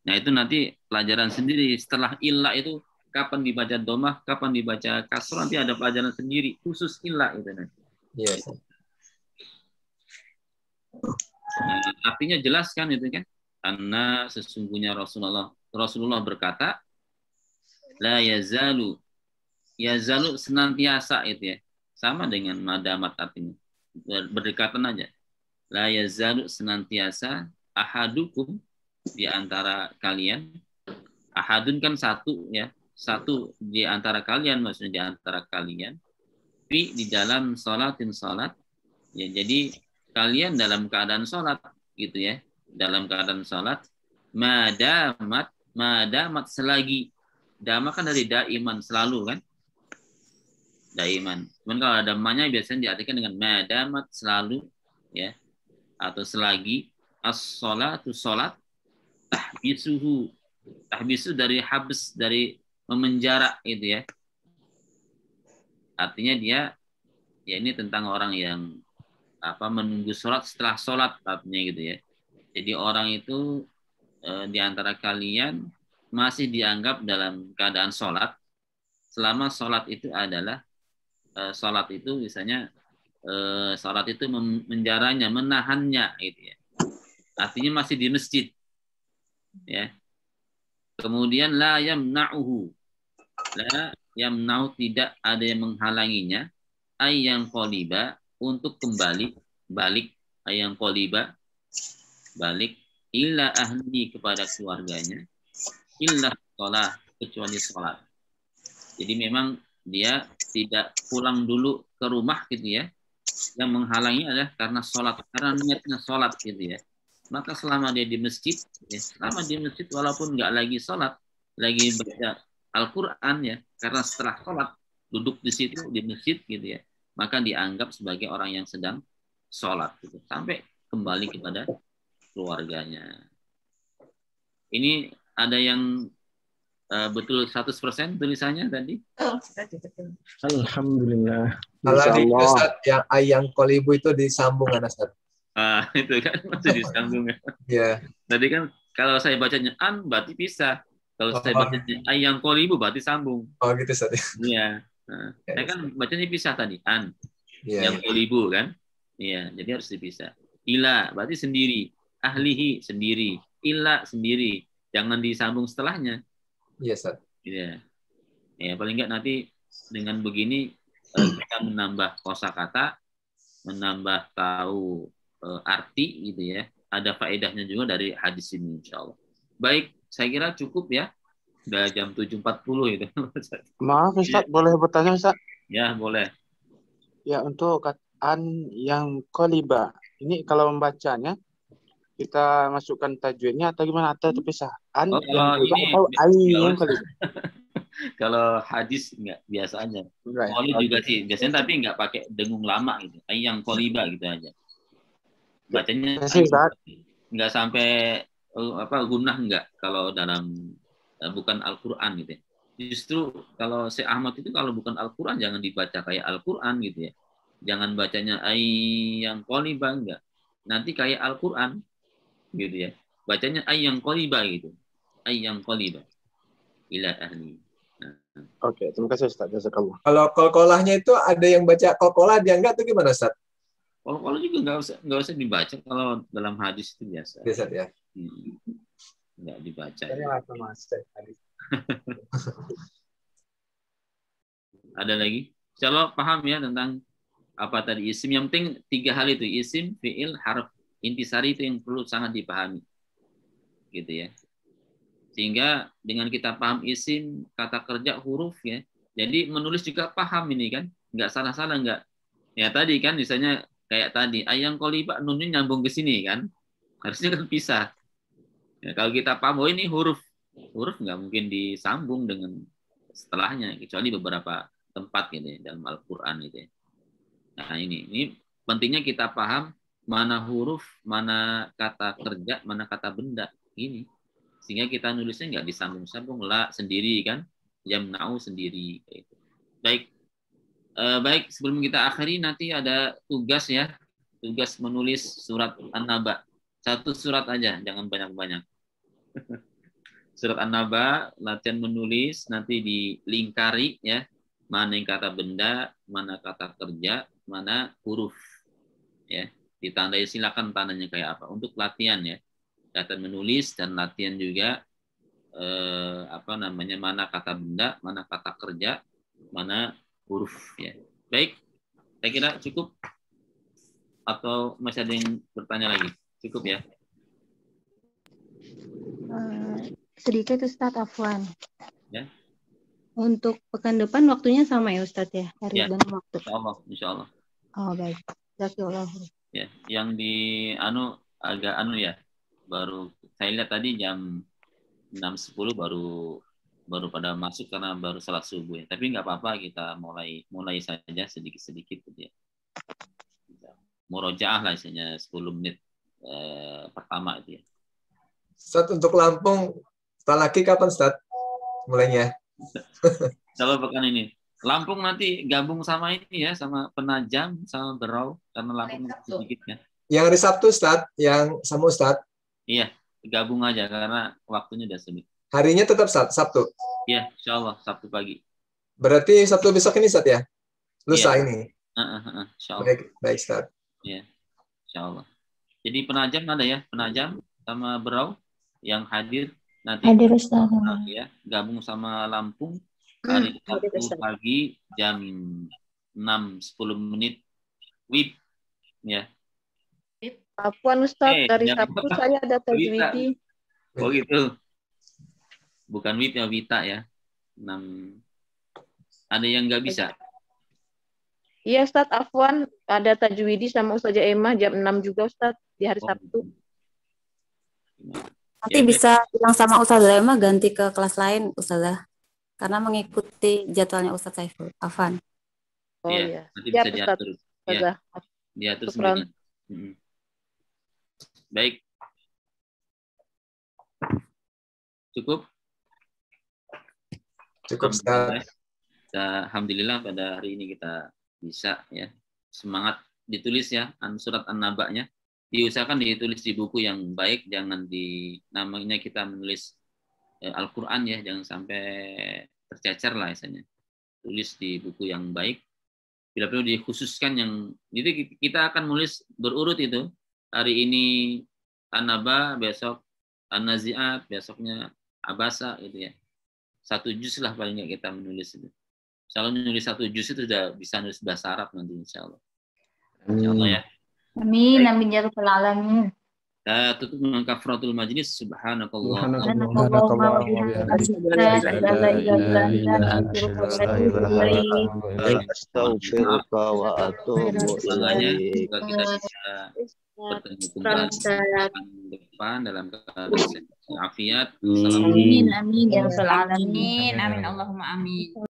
Nah itu nanti pelajaran sendiri. Setelah illa itu kapan dibaca domah, kapan dibaca kasroh, nanti ada pelajaran sendiri khusus illa itu nanti. iya. Nah, artinya jelas kan itu kan? Karena sesungguhnya Rasulullah berkata, la yazalu senantiasa itu ya. Sama dengan madamat artinya. Berdekatan aja. La yazalu senantiasa ahadukum di antara kalian. Ahadun kan satu ya. Satu di antara kalian, maksudnya di antara kalian. Di dalam sholatin sholat. Ya, jadi kalian dalam keadaan sholat gitu ya. Dalam keadaan sholat. Madamat selagi. Dama kan dari daiman selalu kan. Daiman. Cuman kalau ada damanya biasanya diartikan dengan madamat selalu ya. Atau selagi as-sholatu sholat tahbisuhu. Tahbisu dari habs, dari memenjara itu ya. Artinya dia ya ini tentang orang yang menunggu sholat setelah sholat artinya gitu ya. Jadi orang itu di antara kalian masih dianggap dalam keadaan sholat selama sholat itu adalah sholat itu misalnya sholat itu menjaranya, menahannya gitu ya. Artinya masih di masjid ya. Kemudian la yamna'uhu. La yamna'u tidak ada yang menghalanginya ayyang qoliba untuk balik ayyang qoliba balik illa ahli kepada keluarganya illa sholat kecuali sholat. Jadi memang dia tidak pulang dulu ke rumah gitu ya. Yang menghalangi adalah karena sholat, karena niatnya sholat gitu ya. Maka selama dia di masjid, ya, selama di masjid walaupun nggak lagi sholat, lagi baca Al-Quran ya, karena setelah sholat duduk di situ di masjid gitu ya, maka dianggap sebagai orang yang sedang sholat gitu, sampai kembali kepada keluarganya. Ini ada yang betul 100% tulisannya tadi? Alhamdulillah. Kalau di Insyaallah. Ustaz yang ayang kolibu itu disambung kan Ustaz? Itu kan masih disambung ya. Iya. Tadi kan kalau saya bacanya an berarti pisah. Kalau saya bacanya ayang kolibu berarti sambung. Oh gitu Ustaz. Iya. Nah, saya kan bacanya pisah tadi an. Iya. Yang kolibu kan. Iya, jadi harus dipisah. Ila berarti sendiri. Ahlihi sendiri. Illa sendiri. Jangan disambung setelahnya. Iya, Ustaz. Iya. Ya, paling enggak nanti dengan begini kita menambah kosakata, menambah tahu arti gitu ya. Ada faedahnya juga dari hadis ini insyaallah. Baik, saya kira cukup ya. Udah jam 7.40 itu. Maaf Ustaz, boleh bertanya Ustaz? Ya, boleh. Ya, untuk kataan yang qaliba, ini kalau membacanya kita masukkan tajwidnya atau gimana, atau terpisah? An Oh, yang kalau qaliba ini atau ai nggak yang usah. qaliba? Kalau hadis enggak biasa aja. Right. Qoli juga sih, biasanya tapi enggak pakai dengung lama gitu. Yang qoliba gitu aja. Bacanya Terima kasih, Ustaz. enggak sampai gunnah enggak kalau dalam bukan Al-Qur'an gitu ya. Justru kalau Syekh Ahmad itu kalau bukan Al-Qur'an jangan dibaca kayak Al-Qur'an gitu ya. Jangan bacanya yang qoliba enggak. Nanti kayak Al-Qur'an gitu ya. Bacanya yang qoliba gitu. Yang qoliba ila ahli. Oke, terima kasih Ustaz. Jazakallah. Kalau kolkolahnya itu ada yang baca kolkolah dia enggak tuh gimana, Ustaz? Kalau juga nggak usah dibaca kalau dalam hadis itu biasa. Biasa ya. Nggak dibaca. Ada lagi? Kalau paham ya tentang apa tadi isim. Yang penting 3 hal itu, isim, fiil, harf. Intisari itu yang perlu sangat dipahami. Gitu ya. Sehingga dengan kita paham isim, kata kerja, huruf ya. Jadi menulis juga paham ini kan. Nggak salah-salah, nggak. Ya tadi kan misalnya kayak tadi, ayang qoliba nunnya nyambung ke sini kan. Harusnya kan pisah. Ya, kalau kita paham, oh ini huruf nggak mungkin disambung dengan setelahnya, kecuali beberapa tempat gitu ya, dalam Al-Quran gitu ya. Nah ini pentingnya kita paham mana huruf, mana kata kerja, mana kata benda ini, sehingga kita nulisnya nggak disambung-sambung, la sendiri kan, yamna'u sendiri gitu. Baik, sebelum kita akhiri nanti ada tugas ya, tugas menulis surat An-Naba. 1 surat aja, jangan banyak-banyak. Surat An-Naba, latihan menulis, nanti dilingkari ya, mana yang kata benda, mana kata kerja, mana huruf. Ya, ditandai, silakan tandanya kayak apa. Untuk latihan ya, latihan menulis dan latihan juga mana kata benda, mana kata kerja, mana huruf ya. Baik, saya kira cukup. Atau masih ada yang bertanya lagi? Cukup ya. Sedikit Ustadz, afwan. Ya. Untuk pekan depan waktunya sama ya Ustadz ya, hari Ya. dan waktu. Insya Allah. Oh baik. Jazakallah. Ya, yang di agak ya. Baru saya lihat tadi jam 6.10 baru pada masuk karena baru salat subuh ya. Tapi nggak apa-apa, kita mulai saja sedikit-sedikit gitu ya. Murojaah lah isinya 10 menit pertama itu ya. Ustaz, untuk Lampung setelah lagi kapan Ustaz mulainya? Kalau pekan ini Lampung nanti gabung sama ini ya, sama Penajam, sama Berau, karena Lampung sedikit ya. Yang hari Sabtu Ustaz, yang sama Ustaz? Iya, gabung aja karena waktunya udah sempit. Harinya tetap Sabtu? Iya, insya Allah Sabtu pagi. Berarti Sabtu besok ini Ustaz ya? Lusa iya. ini? Insya Allah. Baik Ustaz. Iya, insya Allah. Jadi Penajam ada ya, Penajam sama Berau yang hadir nanti. Hadir Ustaz. Ya, gabung sama Lampung. Hari Sabtu pagi jam 6.10 menit WIB ya. Afwan Ustaz, dari Sabtu saya ada tajwidi. Oh gitu. Bukan WIB ya, Wita ya. 6. Ada yang nggak bisa? Iya Ustaz, afwan, ada tajwidi sama Ustazah Emma jam 6 juga Ustaz di hari Sabtu. Nanti bisa bilang sama Ustazah Emma ganti ke kelas lain Ustazah. Karena mengikuti jadwalnya Ustaz Saiful. Afan. Oh iya. Nanti bisa diatur. Ya, diatur sendiri. Baik. Cukup? Cukup Ustaz. Alhamdulillah pada hari ini kita bisa ya. Semangat ditulis ya surat An-Naba-nya. Diusahakan ditulis di buku yang baik, jangan namanya kita menulis Al-Quran ya, jangan sampai tercecer lah misalnya. Tulis di buku yang baik. Bila perlu dikhususkan yang jadi kita akan menulis berurut itu. Hari ini An-Naba, besok An-Nazi'at, besoknya Abasa gitu ya. 1 juz lah paling nggak kita menulis itu. Kalau nulis 1 juz itu sudah bisa nulis bahasa Arab nanti insya Allah. Insya Allah ya. Amin, amin ya rabbal alamin. Kita tutup dengan kafaratul majlis. Subhanakallah. Astaghfiruka wa atubu ilaik. Semoga kita bisa bertemu kembali depan dalam keadaan afiat. Amin, amin ya rabbal alamin. Amin, Allahumma amin.